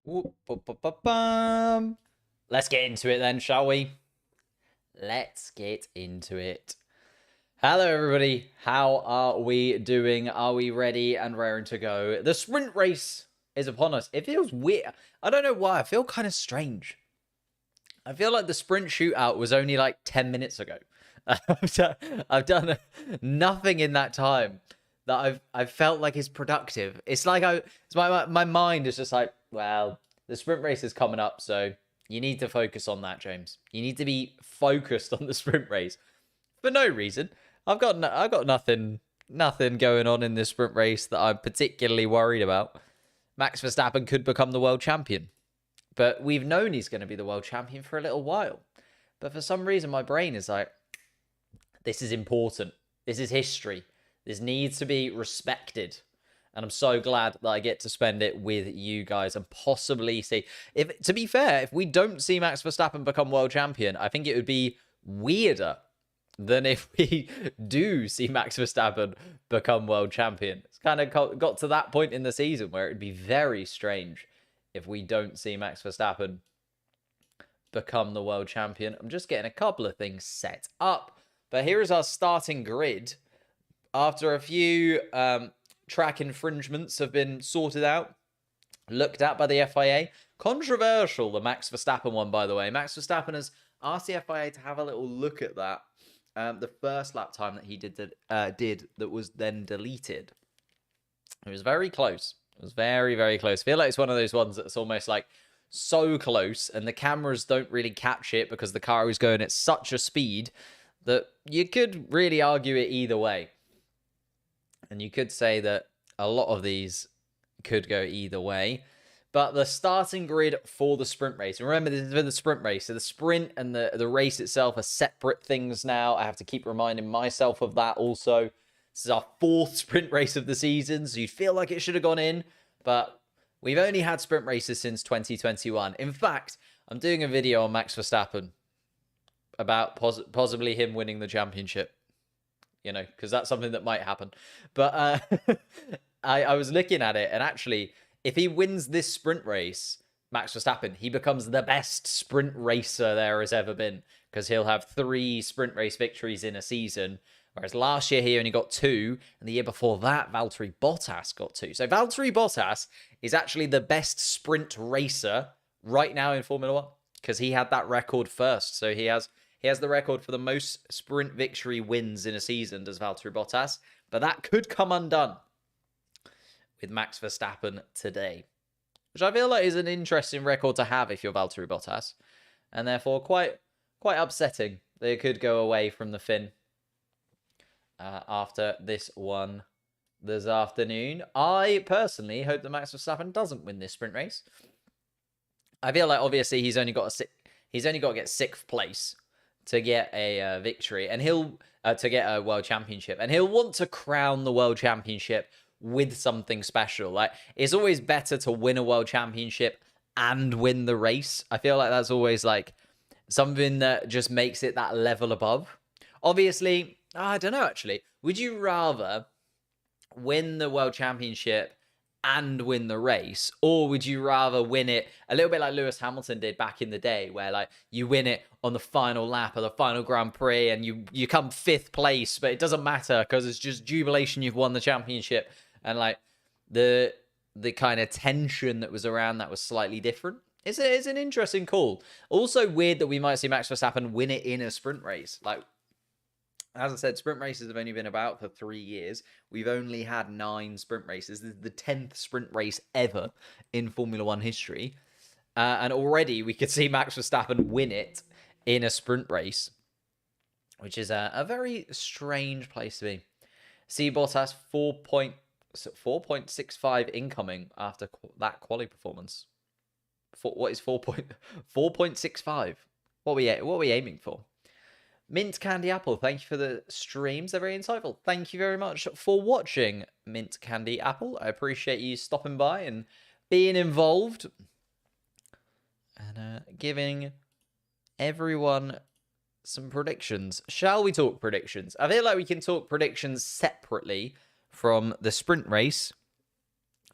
Whoop-bum-bum-bum. Let's get into it then, shall we? Let's get into it. Hello, everybody. How are we doing? Are we ready and raring to go? The sprint race is upon us. It feels weird. I don't know why. I feel kind of strange. I feel like the sprint shootout was only like 10 minutes ago. I've done nothing in that time that I've felt like is productive. It's like my mind is just like, well, the sprint race is coming up, so you need to focus on that, James. You need to be focused on the sprint race for no reason. I've got nothing going on in this sprint race that I'm particularly worried about. Max Verstappen could become the world champion, but we've known he's going to be the world champion for a little while. But for some reason, my brain is like, this is important. This is history. This needs to be respected. And I'm so glad that I get to spend it with you guys and possibly see. To be fair, if we don't see Max Verstappen become world champion, I think it would be weirder than if we do see Max Verstappen become world champion. It's kind of got to that point in the season where it would be very strange if we don't see Max Verstappen become the world champion. I'm just getting a couple of things set up. But here is our starting grid. After a few track infringements have been sorted out, looked at by the FIA. Controversial, the Max Verstappen one, by the way. Max Verstappen has asked the FIA to have a little look at that. The first lap time that he did that was then deleted. It was very close. It was very, very close. I feel like it's one of those ones that's almost like so close and the cameras don't really catch it because the car is going at such a speed that you could really argue it either way. And you could say that a lot of these could go either way. But the starting grid for the sprint race. And remember, this is for the sprint race. So the sprint and the race itself are separate things now. I have to keep reminding myself of that also. This is our fourth sprint race of the season. So you'd feel like it should have gone in. But we've only had sprint races since 2021. In fact, I'm doing a video on Max Verstappen about possibly him winning the championship. You know, because that's something that might happen. But I was looking at it, and actually, if he wins this sprint race, Max Verstappen, he becomes the best sprint racer there has ever been, because he'll have 3 sprint race victories in a season, whereas last year he only got 2, and the year before that, Valtteri Bottas got 2. So Valtteri Bottas is actually the best sprint racer right now in Formula 1, because he had that record first. So he has the record for the most sprint victory wins in a season, does Valtteri Bottas. But that could come undone with Max Verstappen today, which I feel like is an interesting record to have if you're Valtteri Bottas. And therefore quite upsetting that it could go away from the Finn after this one this afternoon. I personally hope that Max Verstappen doesn't win this sprint race. I feel like obviously he's only got to get 6th place to get a victory, and he'll to get a world championship, and he'll want to crown the world championship with something special. Like, it's always better to win a world championship and win the race. I feel like that's always like something that just makes it that level above. Obviously, I don't know actually. Would you rather win the world championship and win the race, or would you rather win it a little bit like Lewis Hamilton did back in the day, where like you win it on the final lap of the final Grand Prix and you come 5th place, but it doesn't matter because it's just jubilation, you've won the championship, and like the kind of tension that was around that was slightly different. It's an interesting call. Also weird that we might see Max Verstappen win it in a sprint race. Like, as I said, sprint races have only been about for 3 years. We've only had 9 sprint races. This is the 10th sprint race ever in Formula 1 history. And already we could see Max Verstappen win it in a sprint race, which is a very strange place to be. See Bottas 4.65 incoming after that quali performance. What is 4.65? What are we aiming for? Mint Candy Apple, thank you for the streams. They're very insightful. Thank you very much for watching, Mint Candy Apple. I appreciate you stopping by and being involved and giving everyone some predictions. Shall we talk predictions? I feel like we can talk predictions separately from the sprint race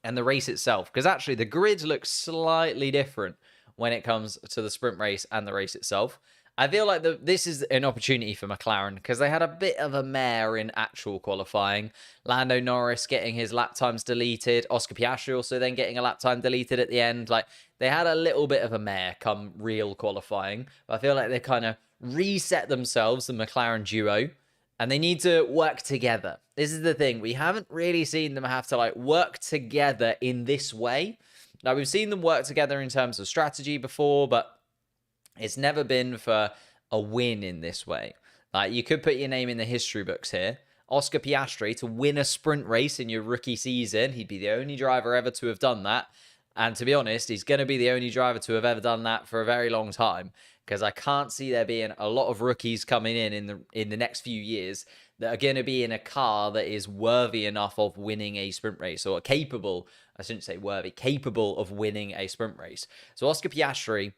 and the race itself, because actually the grid looks slightly different when it comes to the sprint race and the race itself. I feel like this is an opportunity for McLaren because they had a bit of a mare in actual qualifying. Lando Norris getting his lap times deleted. Oscar Piastri also then getting a lap time deleted at the end. Like, they had a little bit of a mare come real qualifying. But I feel like they kind of reset themselves, the McLaren duo, and they need to work together. This is the thing. We haven't really seen them have to like work together in this way. Now, we've seen them work together in terms of strategy before, but it's never been for a win in this way. Like, you could put your name in the history books here. Oscar Piastri to win a sprint race in your rookie season. He'd be the only driver ever to have done that. And to be honest, he's going to be the only driver to have ever done that for a very long time, because I can't see there being a lot of rookies coming in the next few years that are going to be in a car that is worthy enough of winning a sprint race, or capable, I shouldn't say worthy, capable of winning a sprint race. So Oscar Piastri,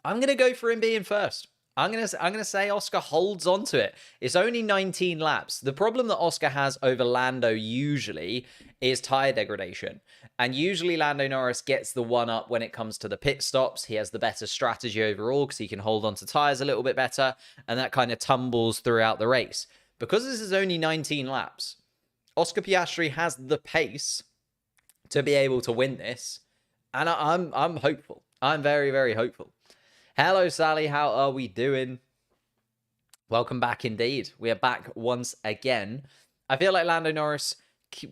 I'm going to go for him being first. I'm going to say Oscar holds on to it. It's only 19 laps. The problem that Oscar has over Lando usually is tyre degradation. And usually Lando Norris gets the one up when it comes to the pit stops. He has the better strategy overall because he can hold on to tyres a little bit better. And that kind of tumbles throughout the race. Because this is only 19 laps, Oscar Piastri has the pace to be able to win this. And I'm hopeful. I'm very, very hopeful. Hello, Sally. How are we doing? Welcome back indeed. We are back once again. I feel like Lando Norris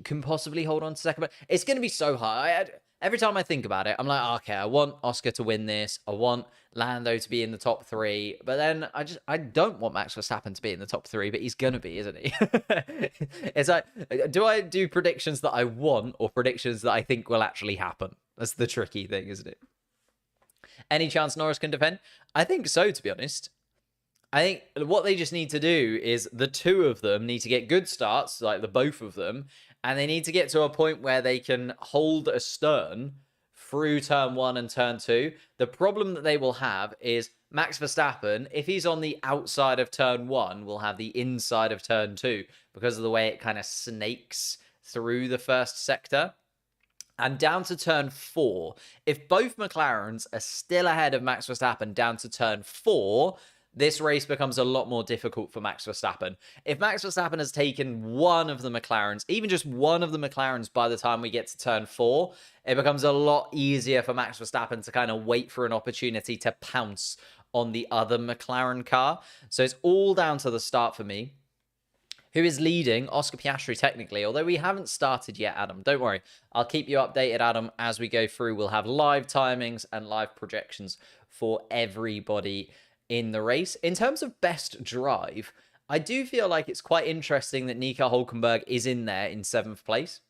can possibly hold on to second, but it's going to be so hard. Every time I think about it, I'm like, okay, I want Oscar to win this. I want Lando to be in the top 3. But then I don't want Max Verstappen to be in the top 3, but he's going to be, isn't he? It's like, do I do predictions that I want or predictions that I think will actually happen? That's the tricky thing, isn't it? Any chance Norris can defend? I think so, to be honest. I think what they just need to do is the two of them need to get good starts, like the both of them, and they need to get to a point where they can hold astern through turn 1 and turn 2. The problem that they will have is Max Verstappen, if he's on the outside of turn 1, will have the inside of turn 2 because of the way it kind of snakes through the first sector. And down to turn 4, if both McLarens are still ahead of Max Verstappen down to turn 4, this race becomes a lot more difficult for Max Verstappen. If Max Verstappen has taken one of the McLarens, even just one of the McLarens by the time we get to turn 4, it becomes a lot easier for Max Verstappen to kind of wait for an opportunity to pounce on the other McLaren car. So it's all down to the start for me. Who is leading? Oscar Piastri, technically, although we haven't started yet, Adam. Don't worry. I'll keep you updated, Adam, as we go through. We'll have live timings and live projections for everybody in the race. In terms of best drive, I do feel like it's quite interesting that Nico Hülkenberg is in there in 7th place.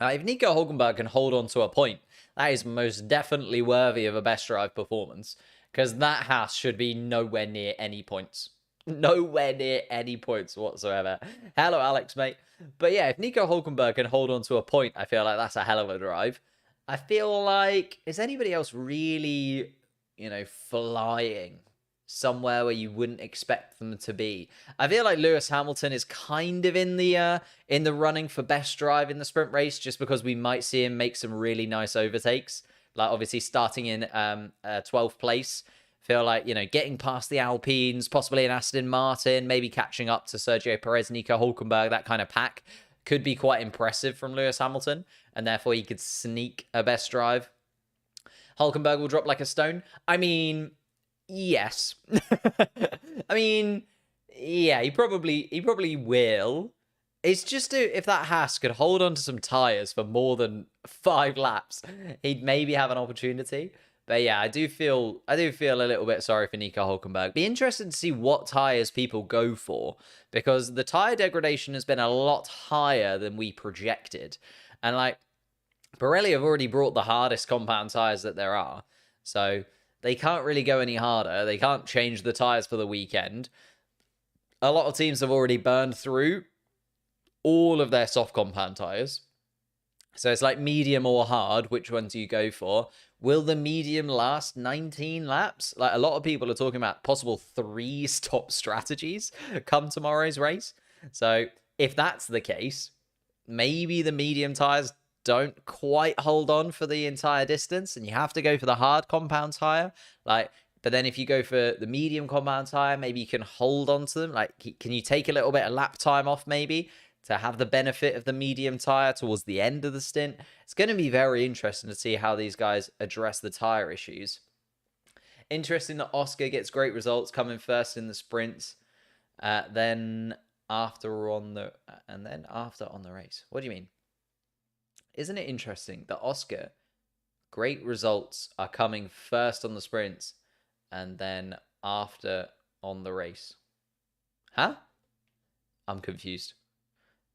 If Nico Hülkenberg can hold on to a point, that is most definitely worthy of a best drive performance, because that Haas should be nowhere near any points. Nowhere near any points whatsoever. Hello, Alex, mate. But yeah, if Nico Hülkenberg can hold on to a point, I feel like that's a hell of a drive. I feel like, is anybody else really, flying somewhere where you wouldn't expect them to be? I feel like Lewis Hamilton is kind of in the running for best drive in the sprint race, just because we might see him make some really nice overtakes. Like, obviously starting in 12th place. Feel like, getting past the Alpines, possibly an Aston Martin, maybe catching up to Sergio Perez, Nico Hülkenberg, that kind of pack could be quite impressive from Lewis Hamilton, and therefore he could sneak a best drive. Hülkenberg will drop like a stone. I mean, yes. I mean, yeah, he probably will. It's just if that Haas could hold on to some tyres for more than 5 laps, he'd maybe have an opportunity. But yeah, I do feel a little bit sorry for Nico Hülkenberg. Be interested to see what tyres people go for, because the tyre degradation has been a lot higher than we projected. And like, Pirelli have already brought the hardest compound tyres that there are. So they can't really go any harder. They can't change the tyres for the weekend. A lot of teams have already burned through all of their soft compound tyres. So it's like medium or hard. Which one do you go for? Will the medium last 19 laps? Like, a lot of people are talking about possible 3-stop strategies come tomorrow's race. So if that's the case, maybe the medium tyres don't quite hold on for the entire distance, and you have to go for the hard compound tire. But then if you go for the medium compound tire, maybe you can hold on to them. Can you take a little bit of lap time off maybe to have the benefit of the medium tire towards the end of the stint? It's going to be very interesting to see how these guys address the tire issues. Interesting that Oscar gets great results coming first in the sprints, then after on the race. What do you mean? Isn't it interesting that Oscar, great results are coming first on the sprints and then after on the race? Huh? I'm confused.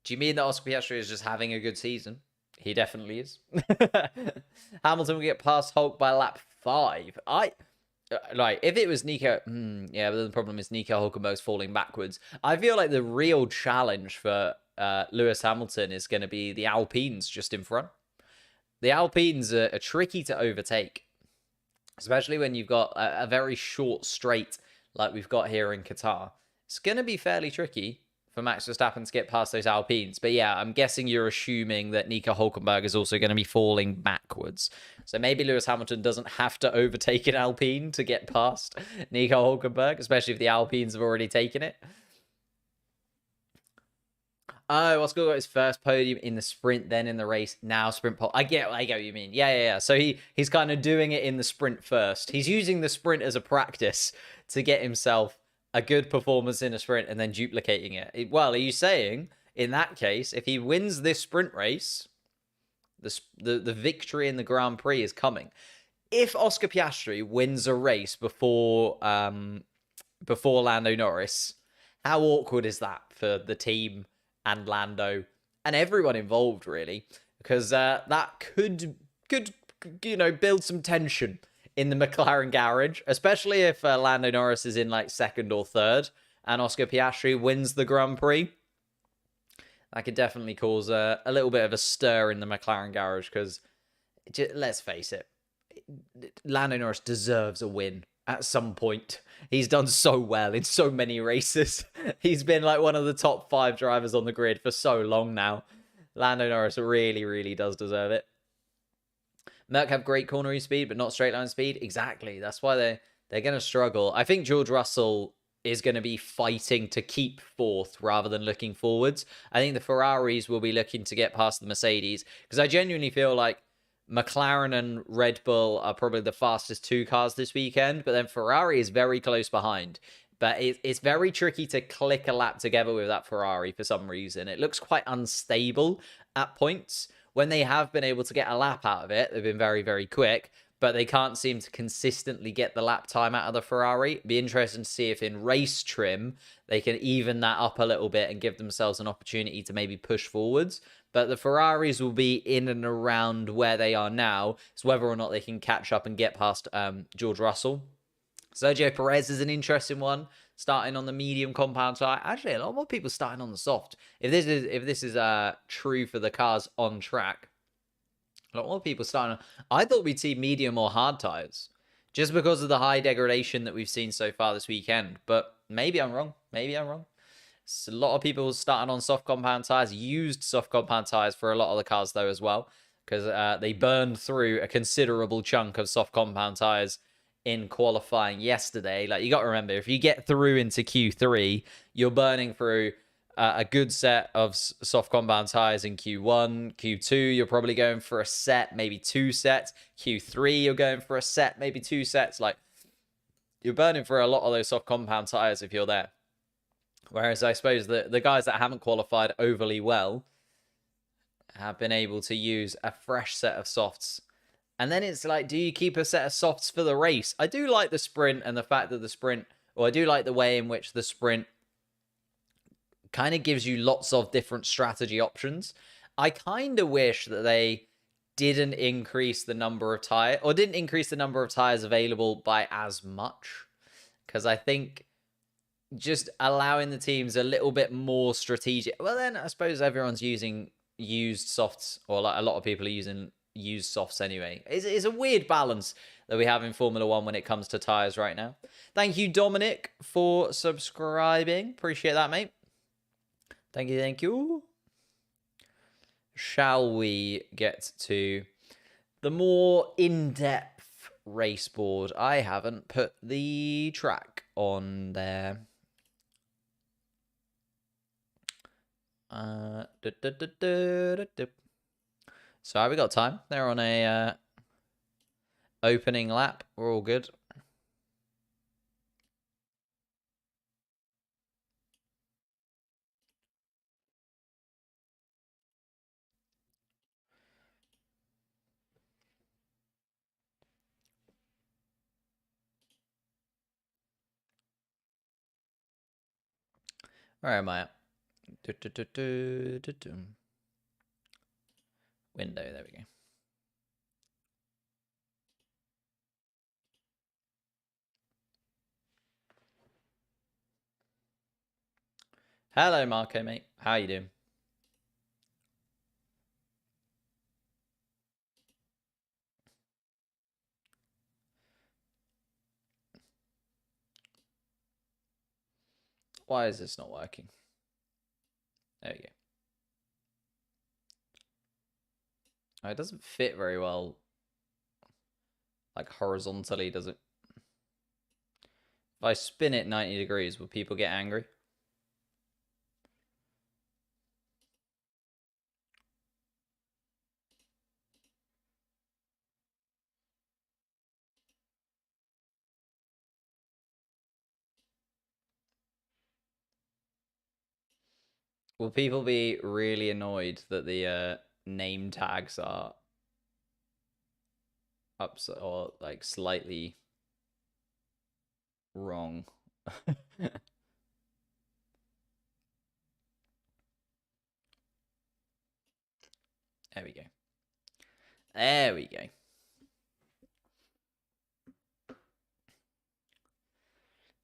Do you mean that Oscar Piastri is just having a good season? He definitely is. Hamilton will get past Hulk by lap 5. If it was Nico, but the problem is Nico Hulkenberg's falling backwards. I feel like the real challenge for Lewis Hamilton is going to be the Alpines just in front. The Alpines are tricky to overtake, especially when you've got a very short straight like we've got here in Qatar. It's going to be fairly tricky for Max Verstappen to get past those Alpines. But yeah, I'm guessing you're assuming that Nico Hulkenberg is also going to be falling backwards. So maybe Lewis Hamilton doesn't have to overtake an Alpine to get past Nico Hulkenberg, especially if the Alpines have already taken it. Oh, Oscar got his first podium in the sprint, then in the race, now sprint pole. I get what you mean. Yeah. So he's kind of doing it in the sprint first. He's using the sprint as a practice to get himself a good performance in a sprint and then duplicating it. Well, are you saying, in that case, if he wins this sprint race, the victory in the Grand Prix is coming? If Oscar Piastri wins a race before Lando Norris, how awkward is that for the team and Lando and everyone involved, really? Because that could build some tension in the McLaren garage, especially if Lando Norris is in second or third and Oscar Piastri wins the Grand Prix. That could definitely cause a little bit of a stir in the McLaren garage because, let's face it, Lando Norris deserves a win at some point. He's done so well in so many races. He's been one of the top 5 drivers on the grid for so long now. Lando Norris really, really does deserve it. Merc have great cornering speed, but not straight line speed. Exactly. That's why they're going to struggle. I think George Russell is going to be fighting to keep 4th rather than looking forwards. I think the Ferraris will be looking to get past the Mercedes because I genuinely feel like McLaren and Red Bull are probably the fastest 2 cars this weekend, but then Ferrari is very close behind. But it's very tricky to click a lap together with that Ferrari for some reason. It looks quite unstable at points. When they have been able to get a lap out of it, they've been very, very quick, but they can't seem to consistently get the lap time out of the Ferrari. It'd be interesting to see if in race trim, they can even that up a little bit and give themselves an opportunity to maybe push forwards. But the Ferraris will be in and around where they are now. It's whether or not they can catch up and get past George Russell. Sergio Perez is an interesting one, starting on the medium compound tire. Actually, a lot more people starting on the soft. If this is true for the cars on track, a lot more people starting on... I thought we'd see medium or hard tires, just because of the high degradation that we've seen so far this weekend. But maybe I'm wrong. It's a lot of people starting on soft compound tires, used soft compound tires for a lot of the cars though as well, because they burned through a considerable chunk of soft compound tires in qualifying yesterday. You got to remember, if you get through into Q3, you're burning through a good set of soft compound tires in Q1. Q2, you're probably going for a set, maybe 2 sets. Q3, you're going for a set, maybe 2 sets. You're burning for a lot of those soft compound tires if you're there. Whereas I suppose the guys that haven't qualified overly well have been able to use a fresh set of softs. And then it's do you keep a set of softs for the race? I do like the sprint and the fact that I do like the way in which the sprint kind of gives you lots of different strategy options. I kind of wish that they didn't increase the number of tires, or didn't increase the number of tires available by as much. Because I think just allowing the teams a little bit more strategic. Well, then I suppose everyone's using used softs, or a lot of people are using used softs anyway. It's a weird balance that we have in Formula 1 when it comes to tires right now. Thank you, Dominic, for subscribing. Appreciate that, mate. Thank you. shall we get to the more in-depth race board? I haven't put the track on there. So have we got time? They're on a opening lap. We're all good. Where am I at? Window, there we go. Hello, Marco, mate. How you doing? Why is this not working? There we go. Oh, it doesn't fit very well. Like horizontally, does it? If I spin it 90 degrees, will people get angry? Will people be really annoyed that the name tags are upside or like slightly wrong? There we go. There we go.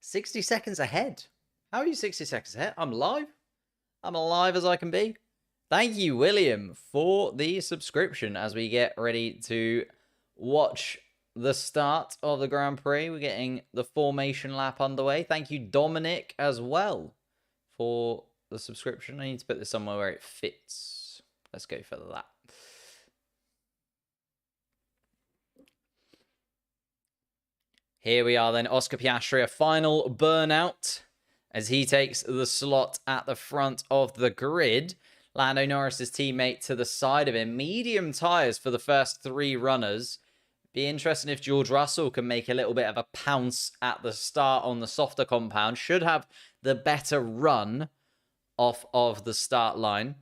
60 seconds ahead. How are you 60 seconds ahead? I'm live. I'm alive as I can be. Thank you, William, for the subscription as we get ready to watch the start of the Grand Prix. We're getting the formation lap underway. Thank you, Dominic, as well, for the subscription. I need to put this somewhere where it fits. Let's go for that. Here we are then, Oscar Piastri, a final burnout as he takes the slot at the front of the grid. Lando Norris's teammate to the side of him. Medium tyres for the first three runners. Be interesting if George Russell can make a little bit of a pounce at the start on the softer compound. Should have the better run off of the start line.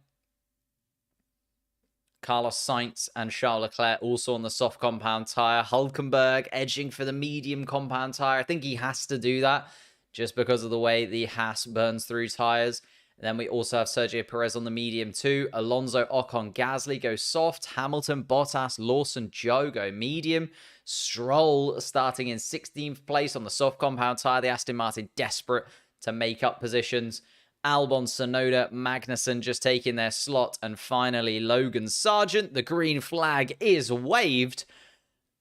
Carlos Sainz and Charles Leclerc also on the soft compound tyre. Hülkenberg edging for the medium compound tyre. I think he has to do that just because of the way the Haas burns through tyres. Then we also have Sergio Perez on the medium too. Alonso, Ocon, Gasly go soft. Hamilton, Bottas, Lawson, Zhou go medium. Stroll starting in 16th place on the soft compound tyre. The Aston Martin desperate to make up positions. Albon, Tsunoda, Magnussen just taking their slot. And finally, Logan Sargent. The green flag is waved.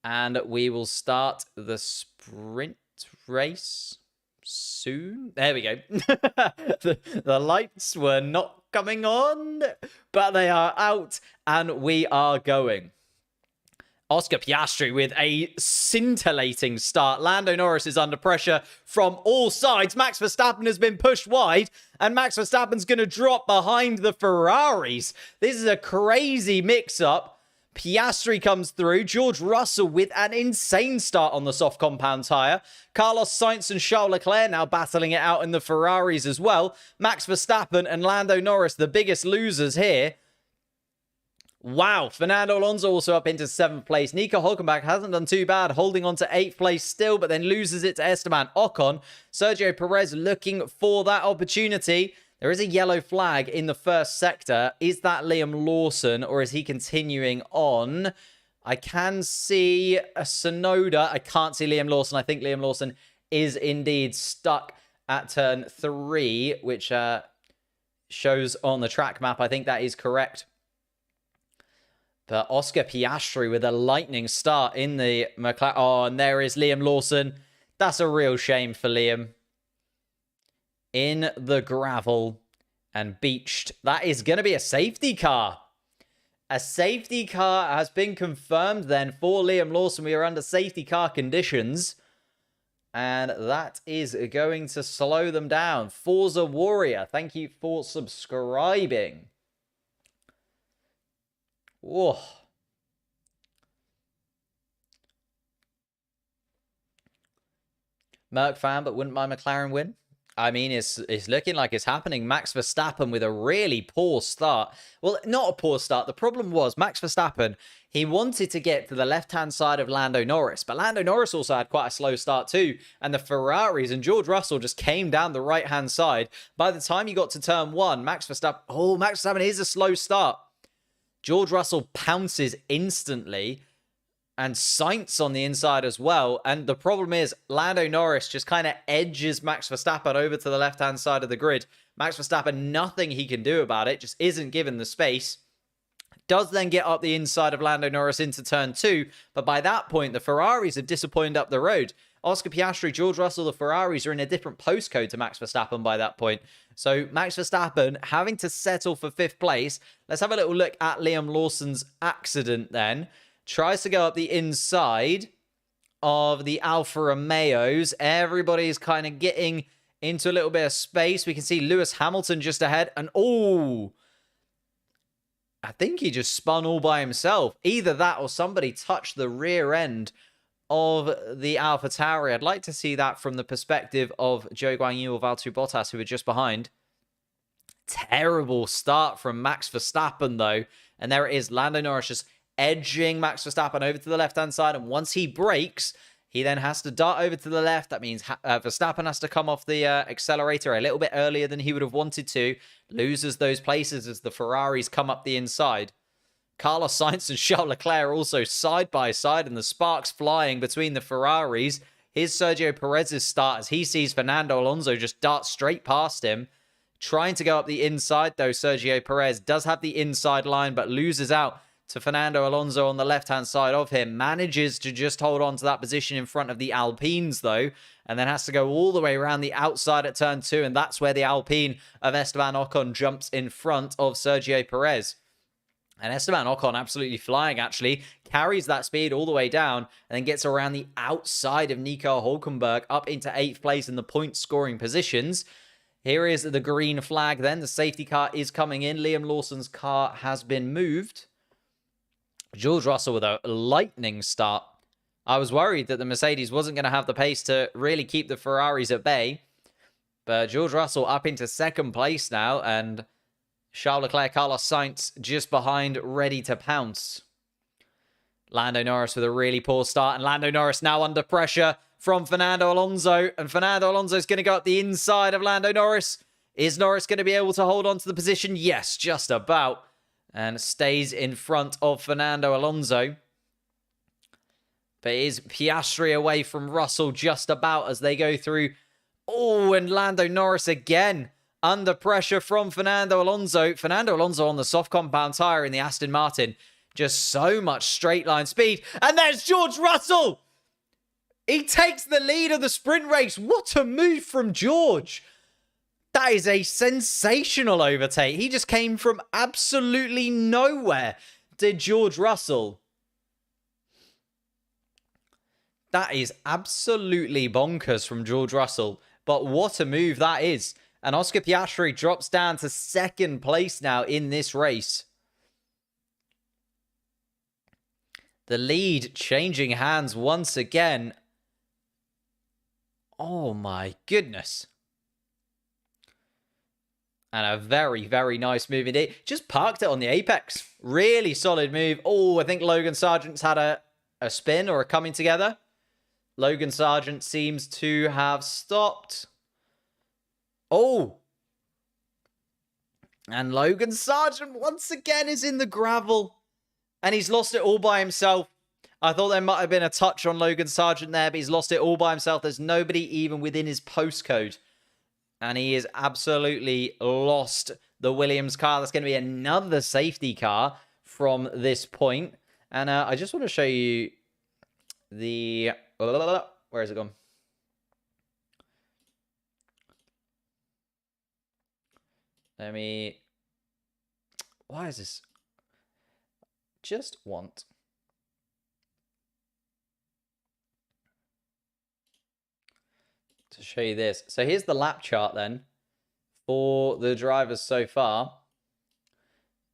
And we will start the sprint race soon. There we go. the lights were not coming on, but they are out and we are going. Oscar Piastri with a scintillating start. Lando Norris is under pressure from all sides. Max Verstappen has been pushed wide, and Max Verstappen's going to drop behind the Ferraris. This is a crazy mix-up. Piastri comes through. George Russell with an insane start on the soft compound tyre. Carlos Sainz and Charles Leclerc now battling it out in the Ferraris as well. Max Verstappen and Lando Norris, the biggest losers here. Wow, Fernando Alonso also up into 7th place. Nico Hülkenberg hasn't done too bad, holding on to 8th place still, but then loses it to Esteban Ocon. Sergio Perez looking for that opportunity. There is a yellow flag in the first sector. Is that Liam Lawson, or is he continuing on? I can see a Tsunoda. I can't see Liam Lawson. I think Liam Lawson is indeed stuck at turn 3, which shows on the track map. I think that is correct. But Oscar Piastri with a lightning start in the McLaren. Oh, and there is Liam Lawson. That's a real shame for Liam. In the gravel and beached. That is going to be a safety car. A safety car has been confirmed then for Liam Lawson. We are under safety car conditions. And that is going to slow them down. Forza Warrior, thank you for subscribing. Whoa. Merc fan, but wouldn't mind McLaren win. I mean, it's looking like it's happening. Max Verstappen with a really poor start. Well, not a poor start. The problem was Max Verstappen, he wanted to get to the left-hand side of Lando Norris, but Lando Norris also had quite a slow start too, and the Ferraris and George Russell just came down the right-hand side. By the time he got to turn one, Max Verstappen is a slow start. George Russell pounces instantly, and Sainz on the inside as well. And the problem is Lando Norris just kind of edges Max Verstappen over to the left-hand side of the grid. Max Verstappen, nothing he can do about it, just isn't given the space. Does then get up the inside of Lando Norris into turn two, but by that point, the Ferraris have disappointed up the road. Oscar Piastri, George Russell, the Ferraris are in a different postcode to Max Verstappen by that point. So Max Verstappen having to settle for 5th place. Let's have a little look at Liam Lawson's accident then. Tries to go up the inside of the Alfa Romeos. Everybody's kind of getting into a little bit of space. We can see Lewis Hamilton just ahead. And I think he just spun all by himself. Either that or somebody touched the rear end of the AlphaTauri. I'd like to see that from the perspective of Zhou Guanyu or Valtteri Bottas, who were just behind. Terrible start from Max Verstappen, though. And there it is. Lando Norris just edging Max Verstappen over to the left-hand side. And once he brakes, he then has to dart over to the left. That means Verstappen has to come off the accelerator a little bit earlier than he would have wanted to. Loses those places as the Ferraris come up the inside. Carlos Sainz and Charles Leclerc are also side by side, and the sparks flying between the Ferraris. Here's Sergio Perez's start as he sees Fernando Alonso just dart straight past him. Trying to go up the inside, though. Sergio Perez does have the inside line, but loses out to Fernando Alonso on the left-hand side of him. Manages to just hold on to that position in front of the Alpines, though, and then has to go all the way around the outside at turn 2, and that's where the Alpine of Esteban Ocon jumps in front of Sergio Perez. And Esteban Ocon absolutely flying, actually. Carries that speed all the way down and then gets around the outside of Nico Hülkenberg up into 8th place in the point-scoring positions. Here is the green flag then. The safety car is coming in. Liam Lawson's car has been moved. George Russell with a lightning start. I was worried that the Mercedes wasn't going to have the pace to really keep the Ferraris at bay. But George Russell up into 2nd place now, and Charles Leclerc, Carlos Sainz just behind, ready to pounce. Lando Norris with a really poor start, and Lando Norris now under pressure from Fernando Alonso, and Fernando Alonso's going to go up the inside of Lando Norris. Is Norris going to be able to hold on to the position? Yes, just about. And stays in front of Fernando Alonso. But is Piastri away from Russell just about as they go through. Oh, and Lando Norris again under pressure from Fernando Alonso. Fernando Alonso on the soft compound tyre in the Aston Martin. Just so much straight line speed. And there's George Russell. He takes the lead of the sprint race. What a move from George. That is a sensational overtake. He just came from absolutely nowhere, did George Russell. That is absolutely bonkers from George Russell. But what a move that is. And Oscar Piastri drops down to 2nd place now in this race. The lead changing hands once again. Oh my goodness. And a very, very nice move indeed. Just parked it on the apex. Really solid move. Oh, I think Logan Sargent's had a spin or a coming together. Logan Sargent seems to have stopped. Oh. And Logan Sargent once again is in the gravel. And he's lost it all by himself. I thought there might have been a touch on Logan Sargent there, but he's lost it all by himself. There's nobody even within his postcode. And he is absolutely lost the Williams car. That's going to be another safety car from this point. And I just want to show you the... Where is it gone? Let me... Why is this... just want. To show you this. So here's the lap chart then for the drivers so far.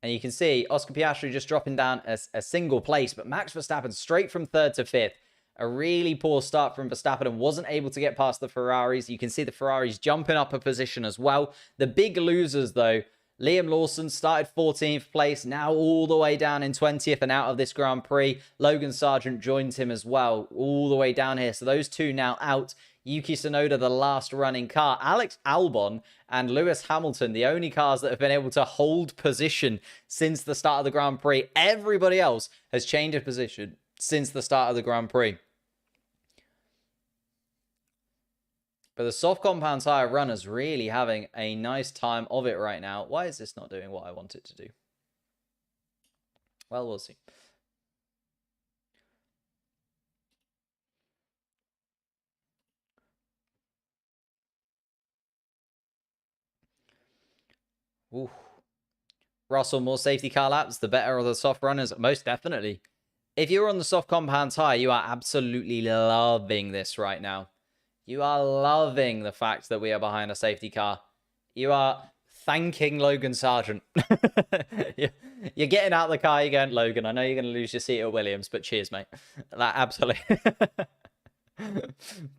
And you can see Oscar Piastri just dropping down a single place, but Max Verstappen straight from 3rd to 5th. A really poor start from Verstappen and wasn't able to get past the Ferraris. You can see the Ferraris jumping up a position as well. The big losers, though, Liam Lawson started 14th place, now all the way down in 20th and out of this Grand Prix. Logan Sargent joins him as well, all the way down here. So those two now out. Yuki Tsunoda, the last running car. Alex Albon and Lewis Hamilton, the only cars that have been able to hold position since the start of the Grand Prix. Everybody else has changed a position since the start of the Grand Prix. But the soft compound tyre runner's really having a nice time of it right now. Why is this not doing what I want it to do? Well, we'll see. Ooh. Russell, more safety car laps, the better of the soft runners. Most definitely. If you're on the soft compound tyre, you are absolutely loving this right now. You are loving the fact that we are behind a safety car. You are thanking Logan Sargent. You're getting out of the car, you're going, Logan, I know you're going to lose your seat at Williams, but cheers, mate. That absolutely.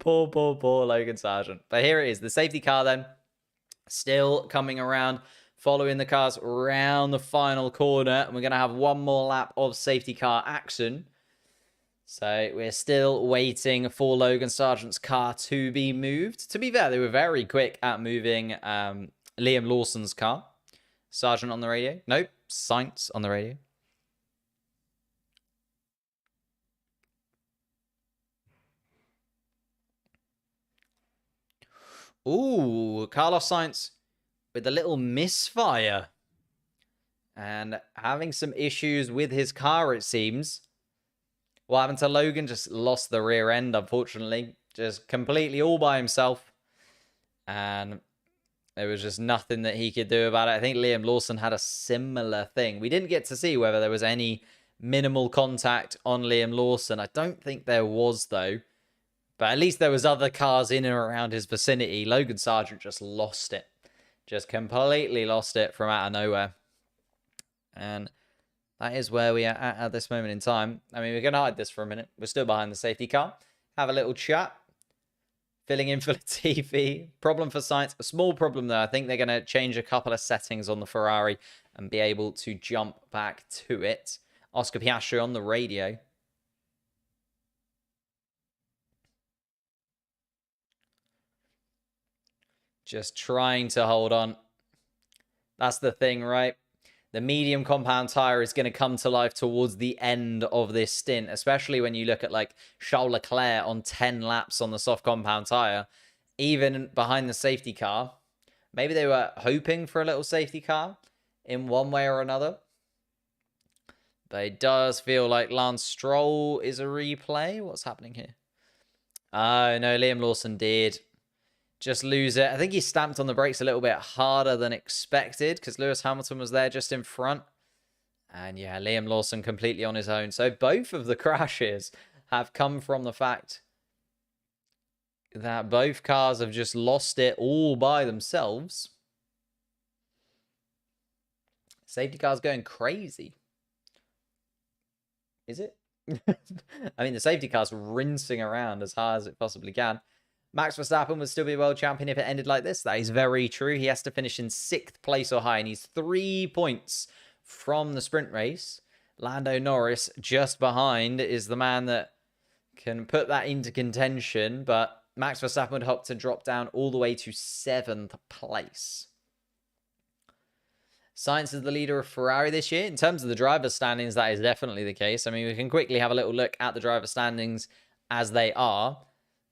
Poor Logan Sargent. But here it is, the safety car then. Still coming around, following the cars around the final corner. And we're going to have one more lap of safety car action. So we're still waiting for Logan Sargent's car to be moved. To be fair, they were very quick at moving Liam Lawson's car. Sargent on the radio. Nope, Sainz on the radio. Ooh, Carlos Sainz with a little misfire. And having some issues with his car, it seems. What happened to Logan? Just lost the rear end, unfortunately. Just completely all by himself. And there was just nothing that he could do about it. I think Liam Lawson had a similar thing. We didn't get to see whether there was any minimal contact on Liam Lawson. I don't think there was, though. But at least there was other cars in and around his vicinity. Logan Sargent just lost it. Just completely lost it from out of nowhere. And that is where we are at this moment in time. I mean, we're going to hide this for a minute. We're still behind the safety car. Have a little chat. Filling in for the TV. Problem for Sainz. A small problem, though. I think they're going to change a couple of settings on the Ferrari and be able to jump back to it. Oscar Piastri on the radio. Just trying to hold on. That's the thing, right? The medium compound tyre is going to come to life towards the end of this stint, especially when you look at like Charles Leclerc on 10 laps on the soft compound tyre, even behind the safety car. Maybe they were hoping for a little safety car in one way or another. But it does feel like Lance Stroll is a replay. What's happening here? Oh, no, Liam Lawson did just lose it. I think he stamped on the brakes a little bit harder than expected because Lewis Hamilton was there just in front. And yeah, Liam Lawson completely on his own. So both of the crashes have come from the fact that both cars have just lost it all by themselves. Safety car's going crazy. Is it? I mean, the safety car's rinsing around as hard as it possibly can. Max Verstappen would still be world champion if it ended like this. That is very true. He has to finish in 6th place or higher, and he's 3 points from the sprint race. Lando Norris just behind is the man that can put that into contention, but Max Verstappen would hope to drop down all the way to 7th place. Sainz is the leader of Ferrari this year. In terms of the driver's standings, that is definitely the case. I mean, we can quickly have a little look at the driver's standings as they are.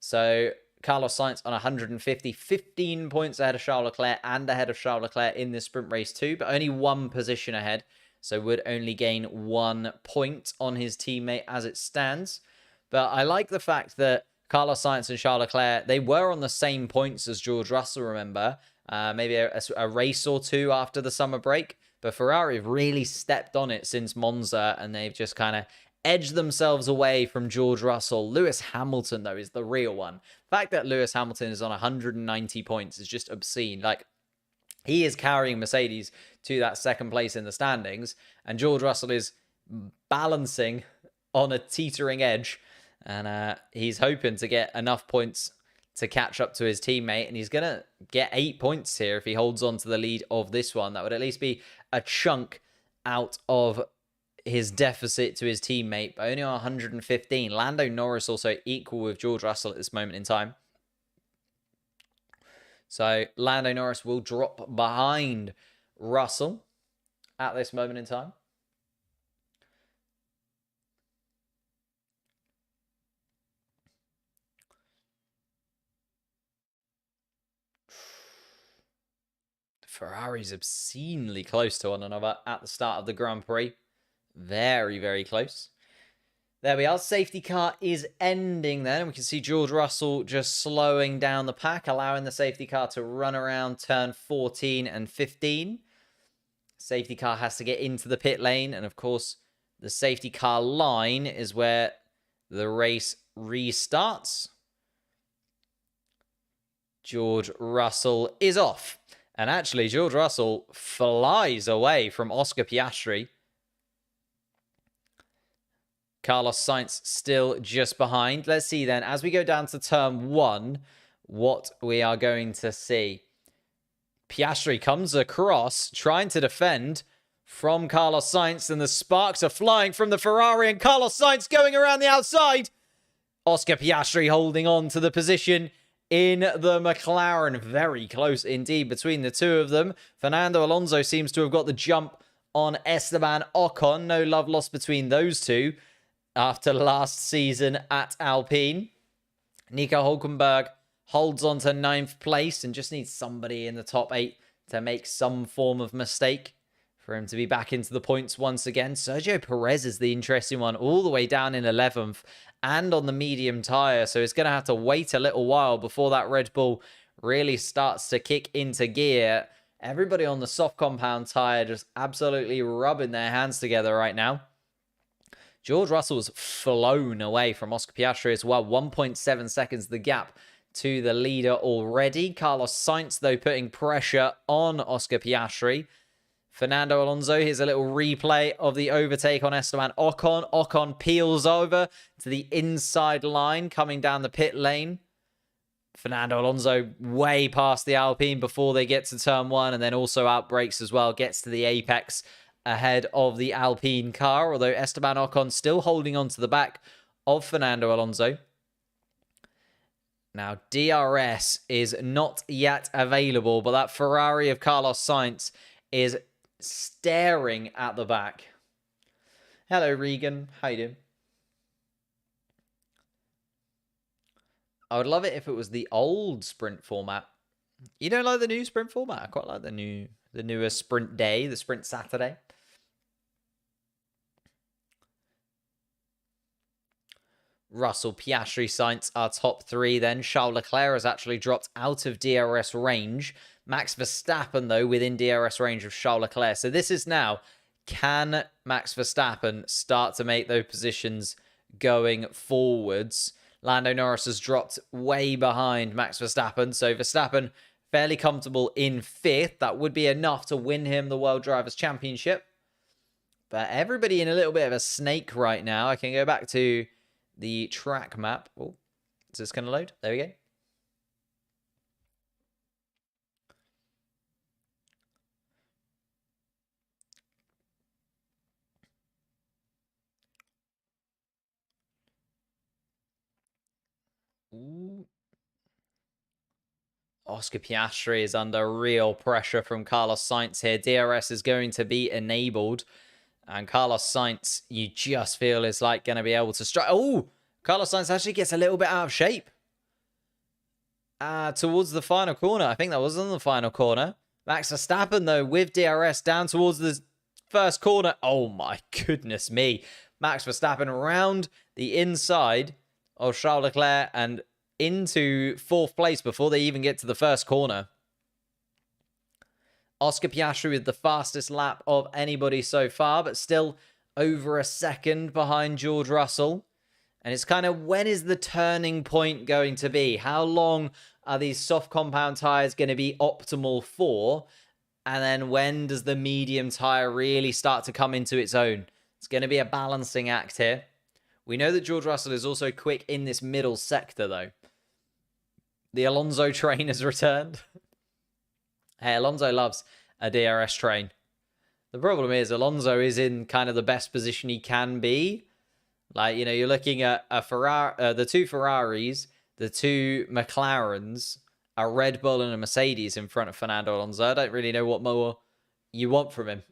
So Carlos Sainz on 150, 15 points ahead of Charles Leclerc and ahead of Charles Leclerc in this sprint race too, but only 1 position ahead. So would only gain 1 point on his teammate as it stands. But I like the fact that Carlos Sainz and Charles Leclerc, they were on the same points as George Russell, remember? Maybe a race or two after the summer break. But Ferrari have really stepped on it since Monza, and they've just kind of edged themselves away from George Russell. Lewis Hamilton, though, is the real one. The fact that Lewis Hamilton is on 190 points is just obscene. Like, he is carrying Mercedes to that second place in the standings, and George Russell is balancing on a teetering edge, and he's hoping to get enough points to catch up to his teammate, and he's going to get 8 points here if he holds on to the lead of this one. That would at least be a chunk out of his deficit to his teammate, but only on 115. Lando Norris also equal with George Russell at this moment in time. So Lando Norris will drop behind Russell at this moment in time. Ferrari's obscenely close to one another at the start of the Grand Prix. Very, very close. There we are. Safety car is ending then. We can see George Russell just slowing down the pack, allowing the safety car to run around turn 14 and 15. Safety car has to get into the pit lane. And of course, the safety car line is where the race restarts. George Russell is off. And actually, George Russell flies away from Oscar Piastri. Carlos Sainz still just behind. Let's see then, as we go down to turn 1, what we are going to see. Piastri comes across, trying to defend from Carlos Sainz, and the sparks are flying from the Ferrari, and Carlos Sainz going around the outside. Oscar Piastri holding on to the position in the McLaren. Very close indeed between the two of them. Fernando Alonso seems to have got the jump on Esteban Ocon. No love lost between those two after last season at Alpine. Nico Hülkenberg holds on to 9th place and just needs somebody in the top 8 to make some form of mistake for him to be back into the points once again. Sergio Perez is the interesting one, all the way down in 11th and on the medium tyre. So it's going to have to wait a little while before that Red Bull really starts to kick into gear. Everybody on the soft compound tyre just absolutely rubbing their hands together right now. George Russell's flown away from Oscar Piastri as well. 1.7 seconds the gap to the leader already. Carlos Sainz, though, putting pressure on Oscar Piastri. Fernando Alonso, here's a little replay of the overtake on Esteban Ocon. Ocon peels over to the inside line, coming down the pit lane. Fernando Alonso way past the Alpine before they get to turn 1, and then also outbrakes as well, gets to the apex ahead of the Alpine car, although Esteban Ocon still holding on to the back of Fernando Alonso. Now, DRS is not yet available, but that Ferrari of Carlos Sainz is staring at the back. Hello, Regan. How you doing? I would love it if it was the old sprint format. You don't like the new sprint format? I quite like the newer sprint day, the sprint Saturday. Russell, Piastri, Sainz are top 3 then. Charles Leclerc has actually dropped out of DRS range. Max Verstappen, though, within DRS range of Charles Leclerc. So this is now, can Max Verstappen start to make those positions going forwards? Lando Norris has dropped way behind Max Verstappen. So Verstappen fairly comfortable in 5th. That would be enough to win him the World Drivers' Championship. But everybody in a little bit of a snake right now. I can go back to the track map. Oh, is this going to load? There we go. Ooh. Oscar Piastri is under real pressure from Carlos Sainz here. DRS is going to be enabled. And Carlos Sainz, you just feel is like going to be able to strike. Oh, Carlos Sainz actually gets a little bit out of shape. Towards the final corner. I think that was on the final corner. Max Verstappen, though, with DRS down towards the first corner. Oh, my goodness me. Max Verstappen around the inside of Charles Leclerc and into 4th place before they even get to the first corner. Oscar Piastri with the fastest lap of anybody so far, but still over a second behind George Russell. And it's kind of, when is the turning point going to be? How long are these soft compound tyres going to be optimal for? And then when does the medium tyre really start to come into its own? It's going to be a balancing act here. We know that George Russell is also quick in this middle sector, though. The Alonso train has returned. Hey, Alonso loves a DRS train. The problem is Alonso is in kind of the best position he can be. Like, you know, you're looking at a Ferrari, the two Ferraris, the two McLarens, a Red Bull and a Mercedes in front of Fernando Alonso. I don't really know what more you want from him.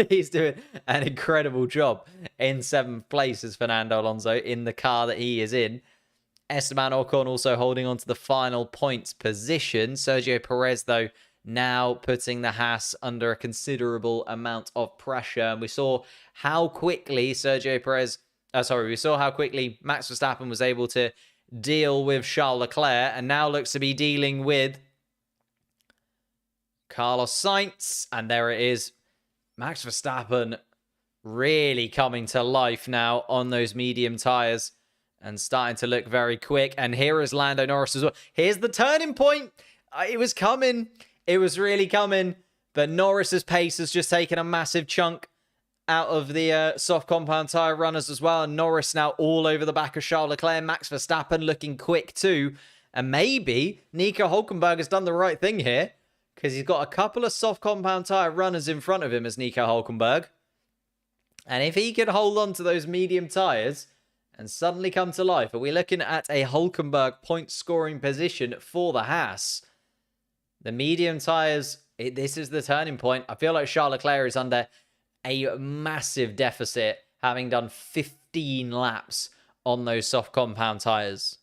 He's doing an incredible job in 7th place as Fernando Alonso in the car that he is in. Esteban Ocon also holding on to the final points position. Sergio Perez, though, now putting the Haas under a considerable amount of pressure. And we saw how quickly we saw how quickly Max Verstappen was able to deal with Charles Leclerc, and now looks to be dealing with Carlos Sainz. And there it is. Max Verstappen really coming to life now on those medium tyres and starting to look very quick. And here is Lando Norris as well. Here's the turning point. It was coming. It was really coming. But Norris's pace has just taken a massive chunk out of the soft compound tyre runners as well. And Norris now all over the back of Charles Leclerc. Max Verstappen looking quick too. And maybe Nico Hülkenberg has done the right thing here, because he's got a couple of soft compound tyre runners in front of him as Nico Hülkenberg. And if he can hold on to those medium tyres and suddenly come to life, are we looking at a Hülkenberg point scoring position for the Haas? The medium tyres, this is the turning point. I feel like Charles Leclerc is under a massive deficit, having done 15 laps on those soft compound tyres.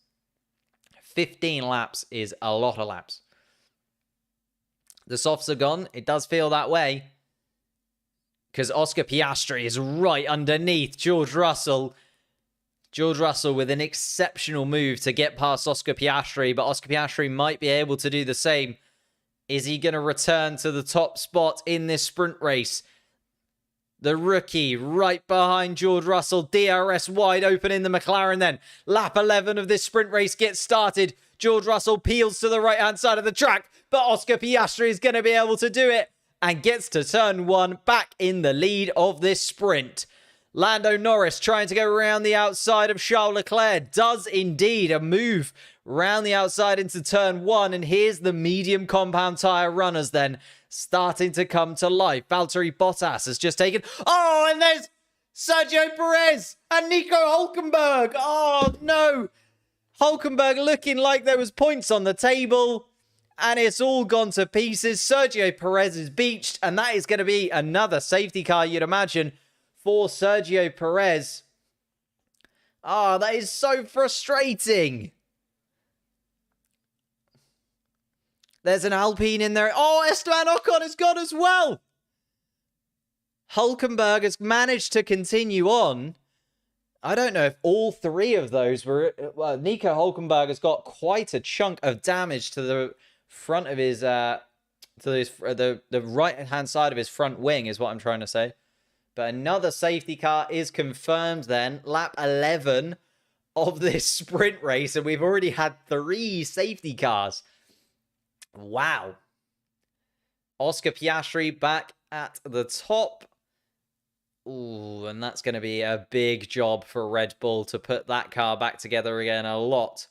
15 laps is a lot of laps. The softs are gone. It does feel that way, because Oscar Piastri is right underneath George Russell. George Russell with an exceptional move to get past Oscar Piastri, but Oscar Piastri might be able to do the same. Is he going to return to the top spot in this sprint race? The rookie right behind George Russell. DRS wide open in the McLaren then. Lap 11 of this sprint race gets started. George Russell peels to the right-hand side of the track, but Oscar Piastri is going to be able to do it and gets to turn 1, back in the lead of this sprint. Lando Norris trying to go around the outside of Charles Leclerc. Does indeed a move round the outside into turn 1. And here's the medium compound tyre runners then starting to come to life. Valtteri Bottas has just taken... Oh, and there's Sergio Perez and Nico Hülkenberg. Oh, no. Hülkenberg looking like there was points on the table, and it's all gone to pieces. Sergio Perez is beached, and that is going to be another safety car, you'd imagine, for Sergio Perez. Oh, that is so frustrating. There's an Alpine in there. Oh, Esteban Ocon has gone as well. Hülkenberg has managed to continue on. I don't know if all three of those were... Well, Nico Hülkenberg has got quite a chunk of damage to the front of his... the right-hand side of his front wing is what I'm trying to say. But another safety car is confirmed then. Lap 11 of this sprint race. And we've already had 3 safety cars. Wow. Oscar Piastri back at the top. Ooh, and that's going to be a big job for Red Bull to put that car back together again. A lot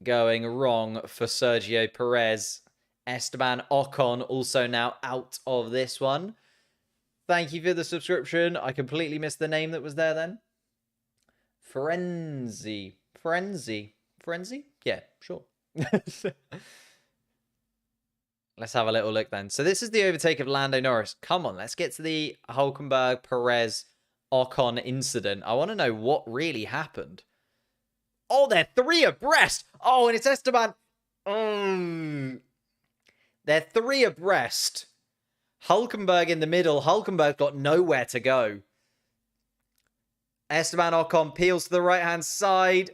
going wrong for Sergio Perez. Esteban Ocon also now out of this one. Thank you for the subscription. I completely missed the name that was there then. Frenzy? Yeah, sure. Let's have a little look then. So this is the overtake of Lando Norris. Come on, let's get to the Hülkenberg, Perez, Ocon incident. I want to know what really happened. Oh, they're 3 abreast. Oh, and it's Esteban. They're 3 abreast. Hülkenberg in the middle. Hülkenberg got nowhere to go. Esteban Ocon peels to the right-hand side.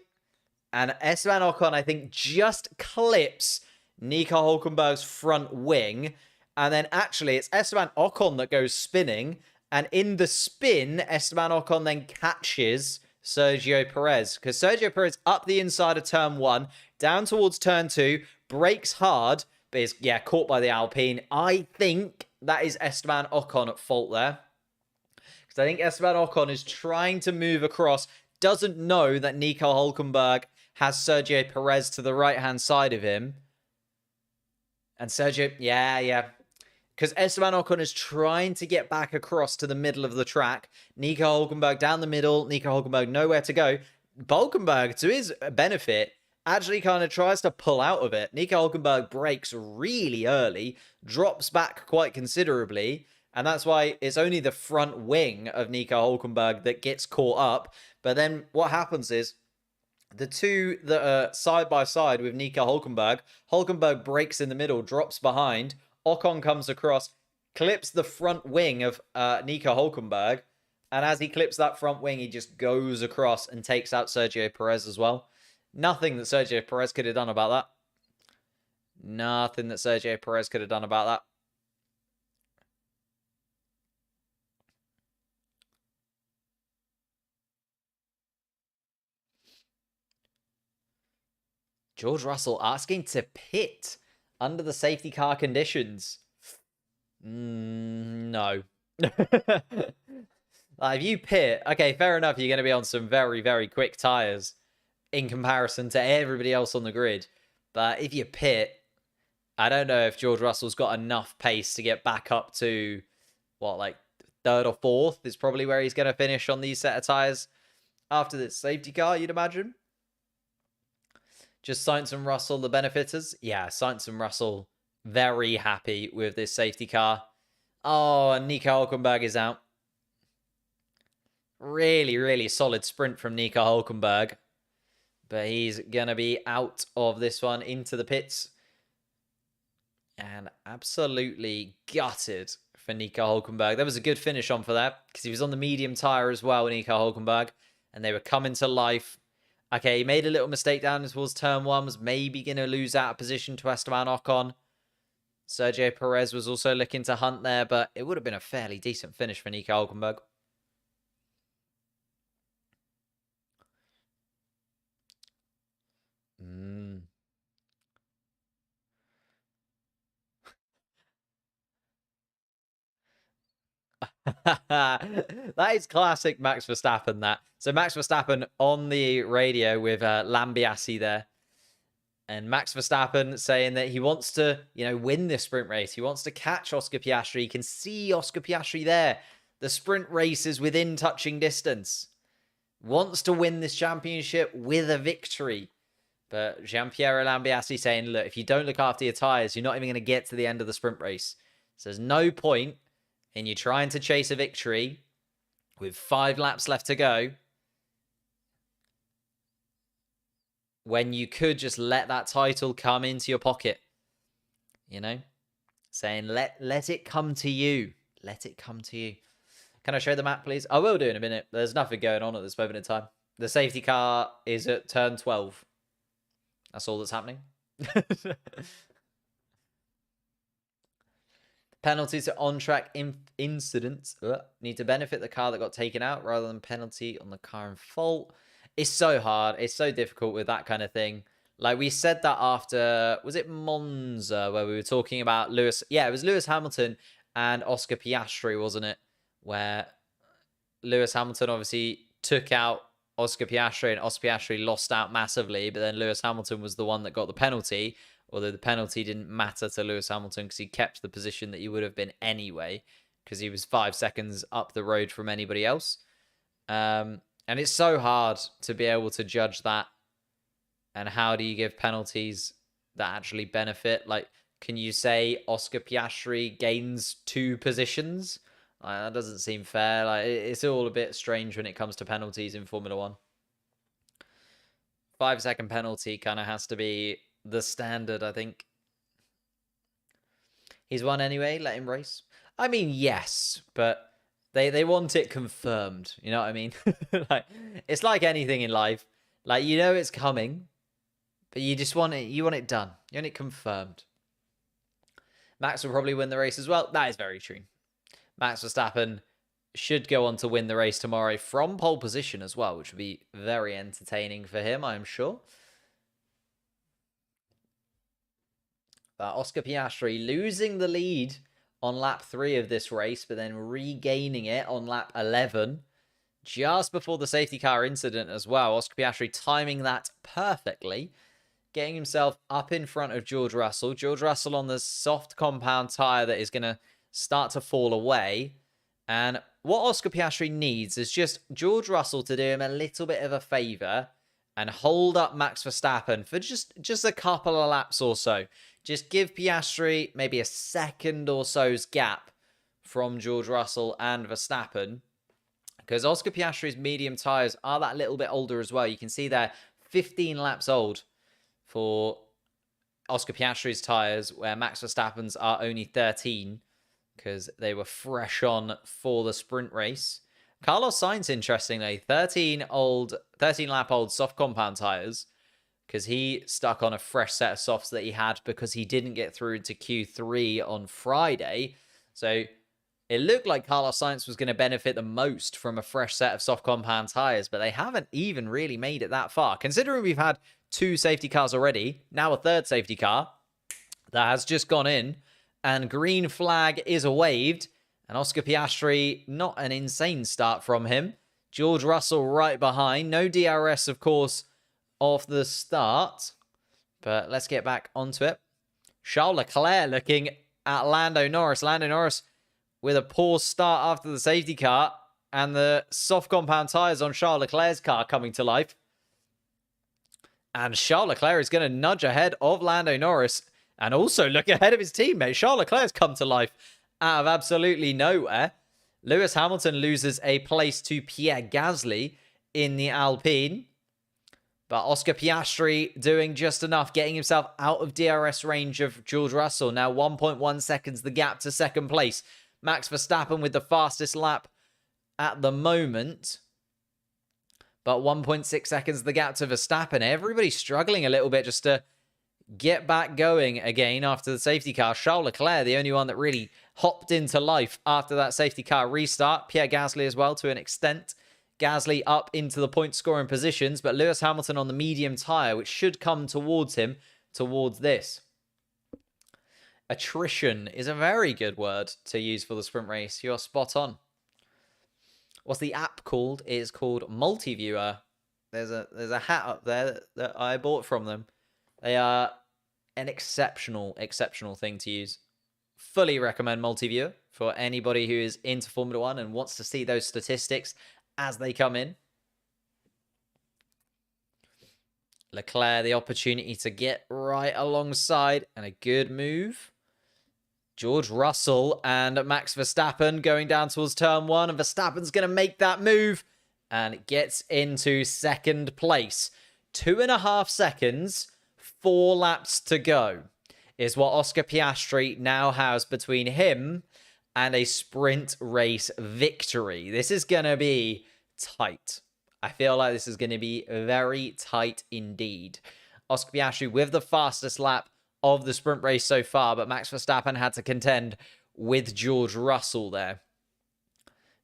And Esteban Ocon, I think, just clips Nico Hülkenberg's front wing. And then actually it's Esteban Ocon that goes spinning. And in the spin, Esteban Ocon then catches Sergio Perez. Because Sergio Perez up the inside of turn 1, down towards turn 2, brakes hard, but is, caught by the Alpine. I think that is Esteban Ocon at fault there. Because I think Esteban Ocon is trying to move across, doesn't know that Nico Hülkenberg has Sergio Perez to the right-hand side of him. And Sergio, because Esteban Ocon is trying to get back across to the middle of the track. Nico Hülkenberg down the middle. Nico Hülkenberg nowhere to go. Hülkenberg, to his benefit, actually kind of tries to pull out of it. Nico Hülkenberg brakes really early, drops back quite considerably, and that's why it's only the front wing of Nico Hülkenberg that gets caught up. But then what happens is, the two that are side by side with Nico Hülkenberg, Hülkenberg breaks in the middle, drops behind, Ocon comes across, clips the front wing of Nico Hülkenberg, and as he clips that front wing, he just goes across and takes out Sergio Perez as well. Nothing that Sergio Perez could have done about that. Nothing that Sergio Perez could have done about that. George Russell asking to pit under the safety car conditions. No. If you pit, okay, fair enough, you're going to be on some very, very quick tyres in comparison to everybody else on the grid. But if you pit, I don't know if George Russell's got enough pace to get back up to, third or fourth is probably where he's going to finish on these set of tyres after this safety car, you'd imagine. Just Sainz and Russell, the benefiters. Yeah, Sainz and Russell, very happy with this safety car. Oh, and Nico Hülkenberg is out. Really, really solid sprint from Nico Hülkenberg. But he's going to be out of this one into the pits. And absolutely gutted for Nico Hülkenberg. That was a good finish on for that, because he was on the medium tyre as well, Nico Hülkenberg. And they were coming to life. Okay, he made a little mistake down towards turn 1, was maybe going to lose out of position to Esteban Ocon. Sergio Perez was also looking to hunt there, but it would have been a fairly decent finish for Nico Hülkenberg. That is classic Max Verstappen, that. So Max Verstappen on the radio with Lambiasi there. And Max Verstappen saying that he wants to, win this sprint race. He wants to catch Oscar Piastri. You can see Oscar Piastri there. The sprint race is within touching distance. Wants to win this championship with a victory. But Gianpiero Lambiasi saying, look, if you don't look after your tyres, you're not even going to get to the end of the sprint race. So there's no point in you trying to chase a victory with 5 laps left to go when you could just let that title come into your pocket. Saying, let it come to you. Let it come to you. Can I show the map, please? I will do in a minute. There's nothing going on at this moment in time. The safety car is at turn 12. That's all that's happening. Penalties to on-track incidents need to benefit the car that got taken out rather than penalty on the car in fault. It's so hard. It's so difficult with that kind of thing. Like we said that after, was it Monza, where we were talking about Lewis? Yeah, it was Lewis Hamilton and Oscar Piastri, wasn't it? Where Lewis Hamilton obviously took out Oscar Piastri and Oscar Piastri lost out massively, but then Lewis Hamilton was the one that got the penalty, although the penalty didn't matter to Lewis Hamilton because he kept the position that he would have been anyway, because he was 5 seconds up the road from anybody else. And it's so hard to be able to judge that. And how do you give penalties that actually benefit? Like, can you say Oscar Piastri gains 2 positions? That doesn't seem fair. Like, it's all a bit strange when it comes to penalties in Formula 1. 5-second penalty kind of has to be the standard, I think. He's won anyway, let him race. I mean, yes, but they want it confirmed. You know what I mean? Like, it's like anything in life. Like, it's coming, but you just want it. You want it done. You want it confirmed. Max will probably win the race as well. That is very true. Max Verstappen should go on to win the race tomorrow from pole position as well, which would be very entertaining for him, I am sure. But Oscar Piastri losing the lead on lap 3 of this race, but then regaining it on lap 11, just before the safety car incident as well. Oscar Piastri timing that perfectly, getting himself up in front of George Russell. George Russell on the soft compound tyre that is going to start to fall away. And what Oscar Piastri needs is just George Russell to do him a little bit of a favour and hold up Max Verstappen for just a couple of laps or so. Just give Piastri maybe a second or so's gap from George Russell and Verstappen, because Oscar Piastri's medium tyres are that little bit older as well. You can see they're 15 laps old for Oscar Piastri's tyres, where Max Verstappen's are only 13, because they were fresh on for the sprint race. Carlos Sainz, interestingly, 13 lap old soft compound tyres, because he stuck on a fresh set of softs that he had because he didn't get through into Q3 on Friday. So it looked like Carlos Sainz was going to benefit the most from a fresh set of soft compound tyres, but they haven't even really made it that far. Considering we've had 2 safety cars already, now a 3rd safety car that has just gone in, and green flag is waved, and Oscar Piastri, not an insane start from him. George Russell right behind. No DRS, of course, off the start, but let's get back onto it. Charles Leclerc looking at Lando Norris. Lando Norris with a poor start after the safety car, and the soft compound tyres on Charles Leclerc's car coming to life. And Charles Leclerc is going to nudge ahead of Lando Norris and also look ahead of his teammate. Charles Leclerc's come to life out of absolutely nowhere. Lewis Hamilton loses a place to Pierre Gasly in the Alpine. But Oscar Piastri doing just enough, getting himself out of DRS range of George Russell. Now 1.1 seconds the gap to second place. Max Verstappen with the fastest lap at the moment. But 1.6 seconds the gap to Verstappen. Everybody's struggling a little bit just to get back going again after the safety car. Charles Leclerc, the only one that really hopped into life after that safety car restart. Pierre Gasly as well to an extent. Gasly up into the point scoring positions, but Lewis Hamilton on the medium tyre, which should come towards him, towards this. Attrition is a very good word to use for the sprint race. You're spot on. What's the app called? It is called Multiviewer. There's a hat up there that I bought from them. They are an exceptional thing to use. Fully recommend Multiviewer for anybody who is into Formula 1 and wants to see those statistics as they come in. Leclerc, the opportunity to get right alongside, and a good move. George Russell and Max Verstappen going down towards turn 1, and Verstappen's going to make that move and gets into second place. 2.5 seconds, 4 laps to go is what Oscar Piastri now has between him and a sprint race victory. This is going to be tight. I feel like this is going to be very tight indeed. Oscar Piastri with the fastest lap of the sprint race so far, but Max Verstappen had to contend with George Russell there.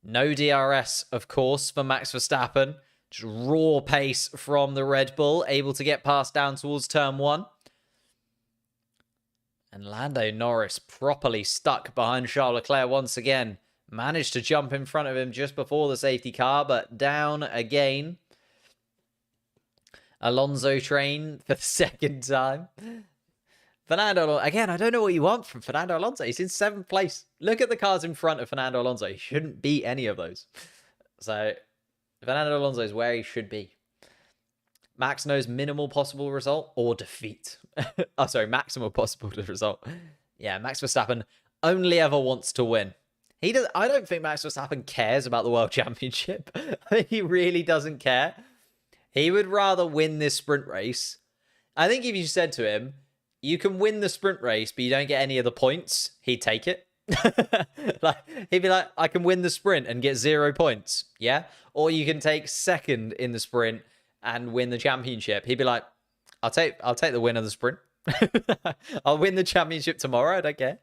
No DRS, of course, for Max Verstappen. Just raw pace from the Red Bull, able to get past down towards turn 1. And Lando Norris properly stuck behind Charles Leclerc once again. Managed to jump in front of him just before the safety car, but down again. Alonso train for the second time. Fernando, again, I don't know what you want from Fernando Alonso. He's in 7th place. Look at the cars in front of Fernando Alonso. He shouldn't beat any of those. So, Fernando Alonso is where he should be. Max knows minimal possible result or defeat. Oh, sorry, maximal possible result. Yeah, Max Verstappen only ever wants to win. I don't think Max Verstappen cares about the World Championship. I think he really doesn't care. He would rather win this sprint race. I think if you said to him, you can win the sprint race, but you don't get any of the points, he'd take it. He'd be like, I can win the sprint and get 0 points. Yeah? Or you can take second in the sprint and win the championship. He'd be like, I'll take the win of the sprint. I'll win the championship tomorrow. I don't care.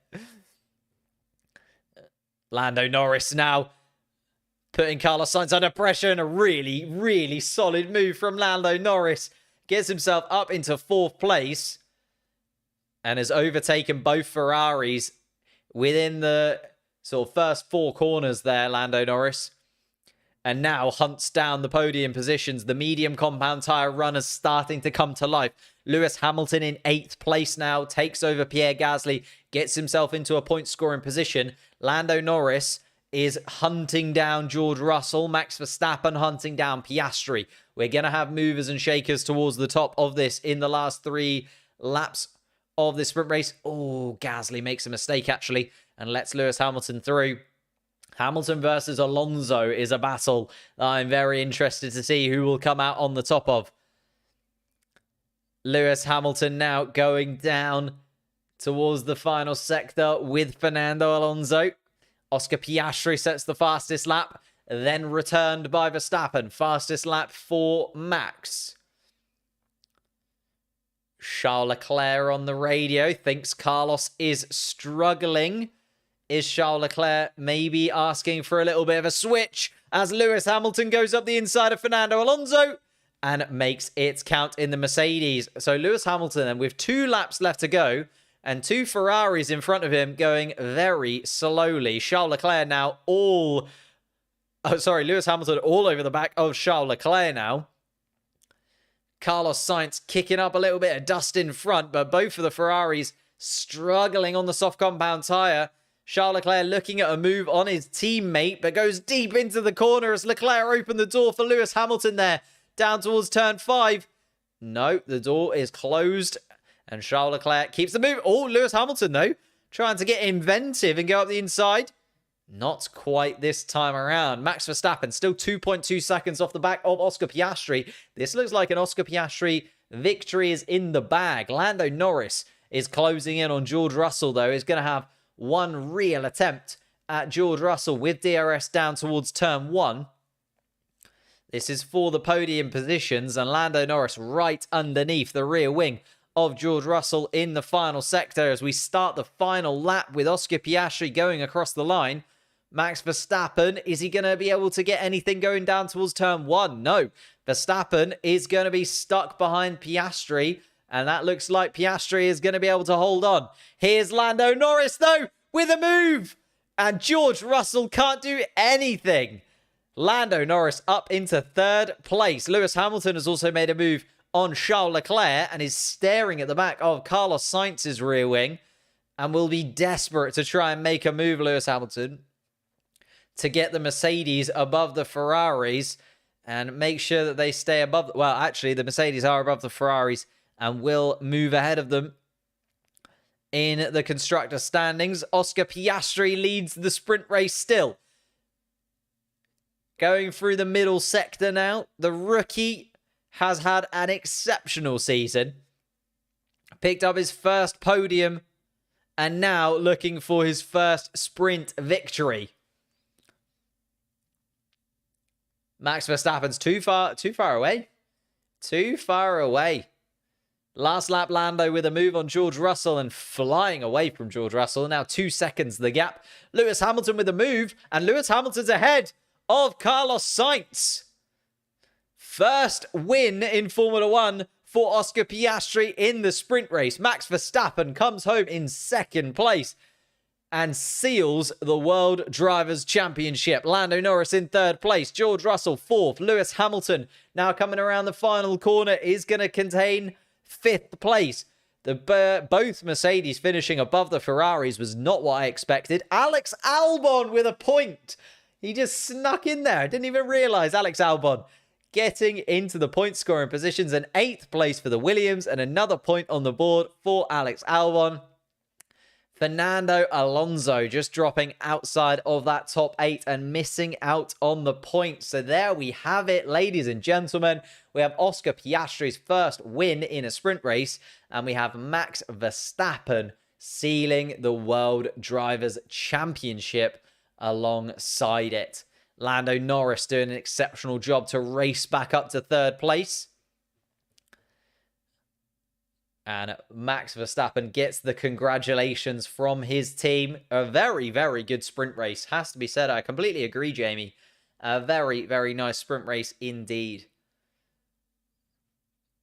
Lando Norris now putting Carlos Sainz under pressure, and a really, really solid move from Lando Norris. Gets himself up into 4th place and has overtaken both Ferraris within the sort of first 4 corners there, Lando Norris. And now hunts down the podium positions. The medium compound tyre runners starting to come to life. Lewis Hamilton in 8th place now, takes over Pierre Gasly, gets himself into a point scoring position. Lando Norris is hunting down George Russell. Max Verstappen hunting down Piastri. We're going to have movers and shakers towards the top of this in the last 3 laps of this sprint race. Oh, Gasly makes a mistake actually and lets Lewis Hamilton through. Hamilton versus Alonso is a battle that I'm very interested to see who will come out on the top of. Lewis Hamilton now going down towards the final sector with Fernando Alonso. Oscar Piastri sets the fastest lap, then returned by Verstappen. Fastest lap for Max. Charles Leclerc on the radio thinks Carlos is struggling. Is Charles Leclerc maybe asking for a little bit of a switch as Lewis Hamilton goes up the inside of Fernando Alonso and makes its count in the Mercedes? So Lewis Hamilton, and with 2 laps left to go and 2 Ferraris in front of him going very slowly. Charles Leclerc now Lewis Hamilton all over the back of Charles Leclerc now. Carlos Sainz kicking up a little bit of dust in front, but both of the Ferraris struggling on the soft compound tyre. Charles Leclerc looking at a move on his teammate, but goes deep into the corner as Leclerc opened the door for Lewis Hamilton there, down towards turn 5. No, the door is closed, and Charles Leclerc keeps the move. Oh, Lewis Hamilton, though, trying to get inventive and go up the inside. Not quite this time around. Max Verstappen still 2.2 seconds off the back of Oscar Piastri. This looks like an Oscar Piastri victory is in the bag. Lando Norris is closing in on George Russell, though. He's going to have one real attempt at George Russell with DRS down towards turn 1. This is for the podium positions, and Lando Norris right underneath the rear wing of George Russell in the final sector as we start the final lap with Oscar Piastri going across the line. Max Verstappen, is he going to be able to get anything going down towards turn 1? No. Verstappen is going to be stuck behind Piastri, and that looks like Piastri is going to be able to hold on. Here's Lando Norris, though, with a move. And George Russell can't do anything. Lando Norris up into 3rd place. Lewis Hamilton has also made a move on Charles Leclerc and is staring at the back of Carlos Sainz's rear wing and will be desperate to try and make a move, Lewis Hamilton, to get the Mercedes above the Ferraris and make sure that they stay above. Well, actually, the Mercedes are above the Ferraris and will move ahead of them in the constructor standings. Oscar Piastri leads the sprint race still. Going through the middle sector now. The rookie has had an exceptional season. Picked up his first podium and now looking for his first sprint victory. Max Verstappen's too far away. Too far away. Last lap, Lando with a move on George Russell and flying away from George Russell. Now 2 seconds the gap. Lewis Hamilton with a move, and Lewis Hamilton's ahead of Carlos Sainz. First win in Formula 1 for Oscar Piastri in the sprint race. Max Verstappen comes home in 2nd place and seals the World Drivers' Championship. Lando Norris in 3rd place. George Russell 4th. Lewis Hamilton now coming around the final corner is going to contain 5th place. Both Mercedes finishing above the Ferraris was not what I expected. Alex Albon with a point. He just snuck in there. I didn't even realise Alex Albon getting into the point scoring positions. An 8th place for the Williams and another point on the board for Alex Albon. Fernando Alonso just dropping outside of that top 8 and missing out on the points. So there we have it, ladies and gentlemen. We have Oscar Piastri's first win in a sprint race, and we have Max Verstappen sealing the World Drivers' Championship alongside it. Lando Norris doing an exceptional job to race back up to 3rd place. And Max Verstappen gets the congratulations from his team. A very, very good sprint race, has to be said. I completely agree, Jamie. A very, very nice sprint race indeed.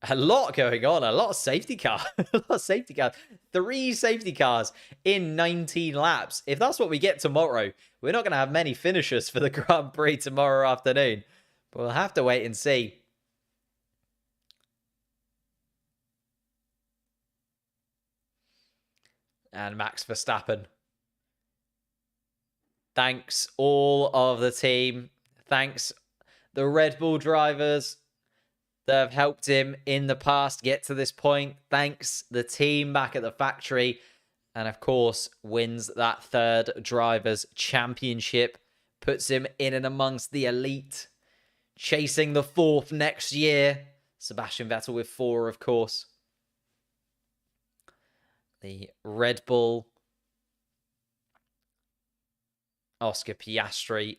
A lot going on. A lot of safety cars. A lot of safety cars. 3 safety cars in 19 laps. If that's what we get tomorrow, we're not going to have many finishers for the Grand Prix tomorrow afternoon. But we'll have to wait and see. And Max Verstappen. Thanks all of the team. Thanks the Red Bull drivers that have helped him in the past get to this point. Thanks the team back at the factory. And of course, wins that 3rd Drivers' Championship. Puts him in and amongst the elite. Chasing the 4th next year. Sebastian Vettel with 4, of course. The Red Bull. Oscar Piastri.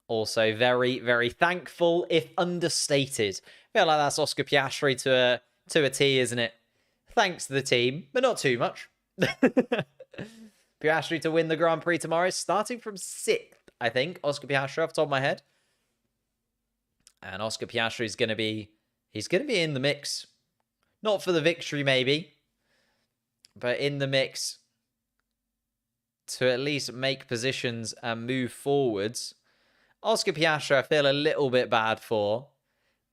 Also very, very thankful, if understated. I feel like that's Oscar Piastri to a T, isn't it? Thanks to the team, but not too much. Piastri to win the Grand Prix tomorrow, starting from 6th, I think. Oscar Piastri off the top of my head. And Oscar Piastri is going to be... He's going to be in the mix. Not for the victory, maybe. But in the mix to at least make positions and move forwards. Oscar Piastri, I feel a little bit bad for.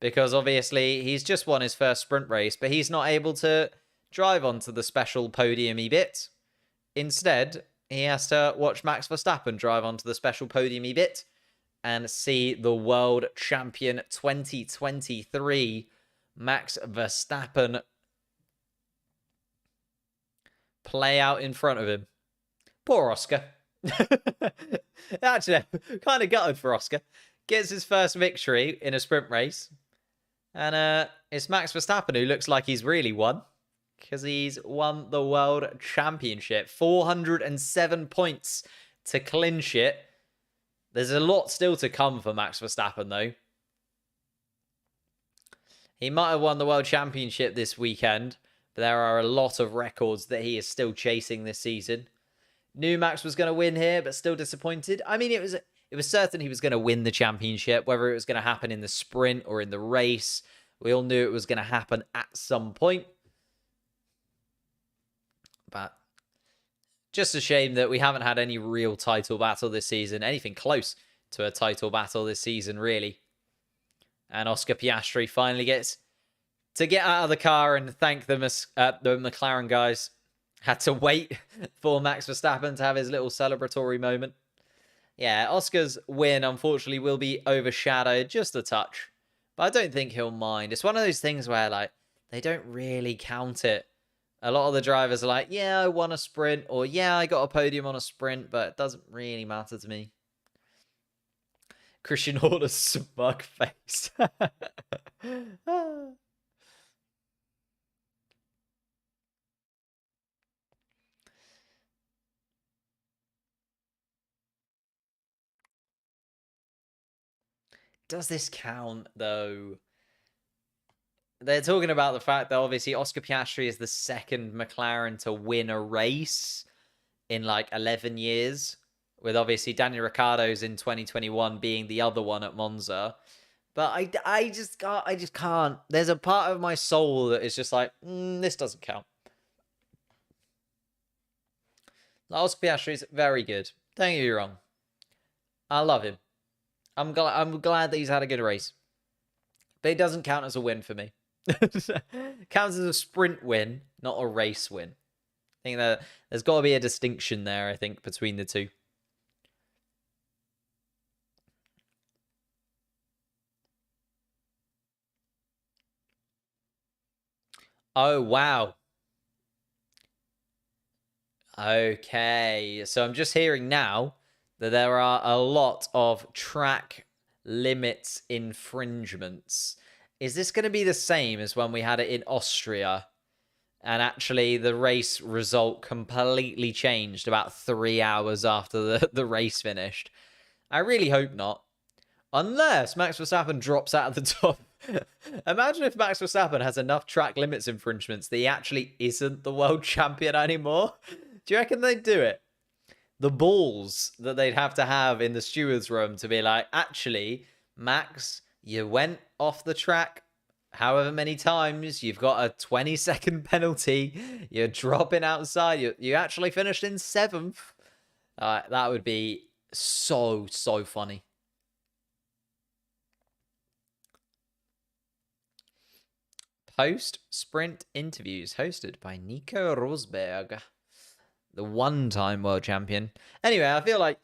Because obviously, he's just won his first sprint race. But he's not able to drive onto the special podium-y bit. Instead, he has to watch Max Verstappen drive onto the special podium-y bit. And see the World Champion 2023, Max Verstappen, play out in front of him. Poor Oscar. Actually, kind of gutted for Oscar. Gets his first victory in a sprint race. And it's Max Verstappen who looks like he's really won. Because he's won the World Championship. 407 points to clinch it. There's a lot still to come for Max Verstappen, though. He might have won the World Championship this weekend, but there are a lot of records that he is still chasing this season. Knew Max was going to win here, but still disappointed. I mean, it was certain he was going to win the championship, whether it was going to happen in the sprint or in the race. We all knew it was going to happen at some point. But just a shame that we haven't had any real title battle this season. Anything close to a title battle this season, really. And Oscar Piastri finally gets to get out of the car and thank the McLaren guys. Had to wait for Max Verstappen to have his little celebratory moment. Yeah, Oscar's win, unfortunately, will be overshadowed just a touch. But I don't think he'll mind. It's one of those things where, like, they don't really count it. A lot of the drivers are like, yeah, I won a sprint, or yeah, I got a podium on a sprint, but it doesn't really matter to me. Christian Horner's smug face. Does this count, though? They're talking about the fact that obviously Oscar Piastri is the second McLaren to win a race in like 11 years, with obviously Daniel Ricciardo's in 2021 being the other one at Monza. But I just can't. There's a part of my soul that is just like, this doesn't count. Oscar Piastri is very good. Don't get me wrong. I love him. I'm glad that he's had a good race. But it doesn't count as a win for me. Counts as a sprint win, not a race win. I think that there's got to be a distinction there, I think, between the two. Oh, wow. Okay, so I'm just hearing now that there are a lot of track limits infringements. Is this going to be the same as when we had it in Austria? And actually, the race result completely changed about 3 hours after the race finished. I really hope not. Unless Max Verstappen drops out of the top Imagine if Max Verstappen has enough track limits infringements that he actually isn't the world champion anymore. Do you reckon they'd do it? The balls that they'd have to have in the stewards room to be like, actually, Max, you went off the track however many times, you've got a 20-second penalty, you're dropping outside, you actually finished in 7th. That would be so funny. Post-sprint interviews hosted by Nico Rosberg, the one-time world champion. Anyway, I feel like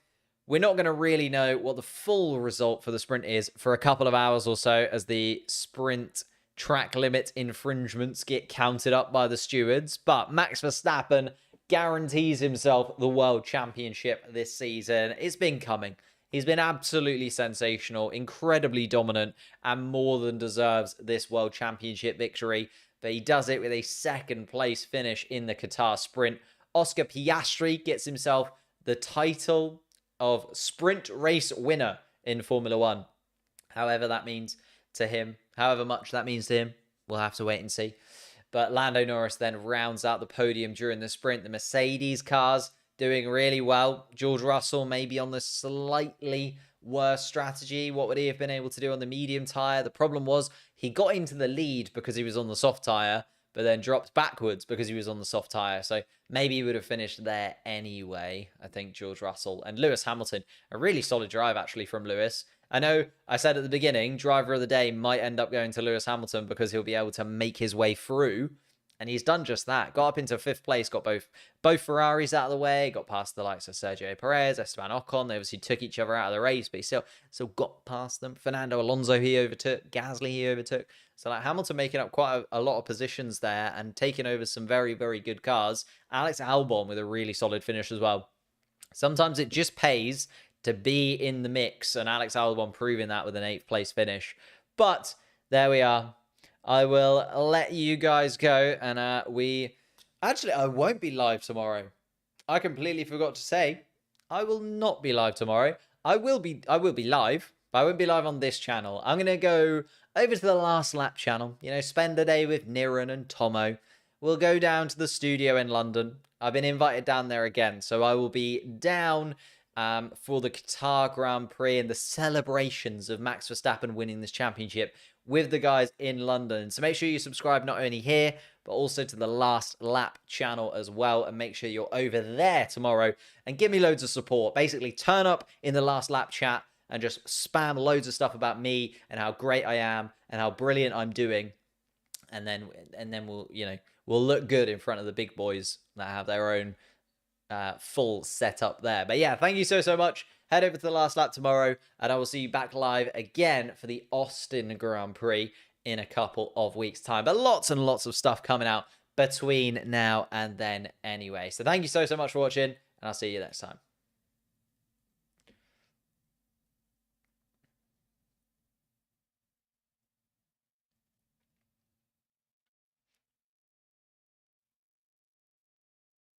we're not going to really know what the full result for the sprint is for a couple of hours or so as the sprint track limit infringements get counted up by the stewards. But Max Verstappen guarantees himself the world championship this season. It's been coming. He's been absolutely sensational, incredibly dominant, and more than deserves this world championship victory. But he does it with a 2nd place finish in the Qatar sprint. Oscar Piastri gets himself the title of sprint race winner in Formula One. However that means to him, however much that means to him, we'll have to wait and see. But Lando Norris then rounds out the podium during the sprint. The Mercedes cars doing really well. George Russell maybe on the slightly worse strategy. What would he have been able to do on the medium tyre? The problem was he got into the lead because he was on the soft tyre, but then dropped backwards because he was on the soft tyre. So maybe he would have finished there anyway, I think, George Russell. And Lewis Hamilton, a really solid drive, actually, from Lewis. I know I said at the beginning, driver of the day might end up going to Lewis Hamilton because he'll be able to make his way through. And he's done just that. Got up into 5th place, got both Ferraris out of the way, got past the likes of Sergio Perez, Esteban Ocon. They obviously took each other out of the race, but he still got past them. Fernando Alonso he overtook. Gasly he overtook. So like Hamilton making up quite a lot of positions there and taking over some very, very good cars. Alex Albon with a really solid finish as well. Sometimes it just pays to be in the mix, and Alex Albon proving that with an 8th place finish. But there we are. I will let you guys go, and I won't be live tomorrow. I completely forgot to say, I will not be live tomorrow. I will be live, but I won't be live on this channel. I'm gonna go over to the Last Lap channel. You know, spend a day with Niran and Tomo. We'll go down to the studio in London. I've been invited down there again, so I will be down for the Qatar Grand Prix and the celebrations of Max Verstappen winning this championship with the guys in London. So make sure you subscribe not only here, but also to the Last Lap channel as well. And make sure you're over there tomorrow and give me loads of support. Basically, turn up in the Last Lap chat and just spam loads of stuff about me and how great I am and how brilliant I'm doing. And then we'll look good in front of the big boys that have their own full setup there. But yeah, thank you so much. Head over to the Last Lap tomorrow, and I will see you back live again for the Austin Grand Prix in a couple of weeks' time. But lots and lots of stuff coming out between now and then anyway. So thank you so much for watching, and I'll see you next time.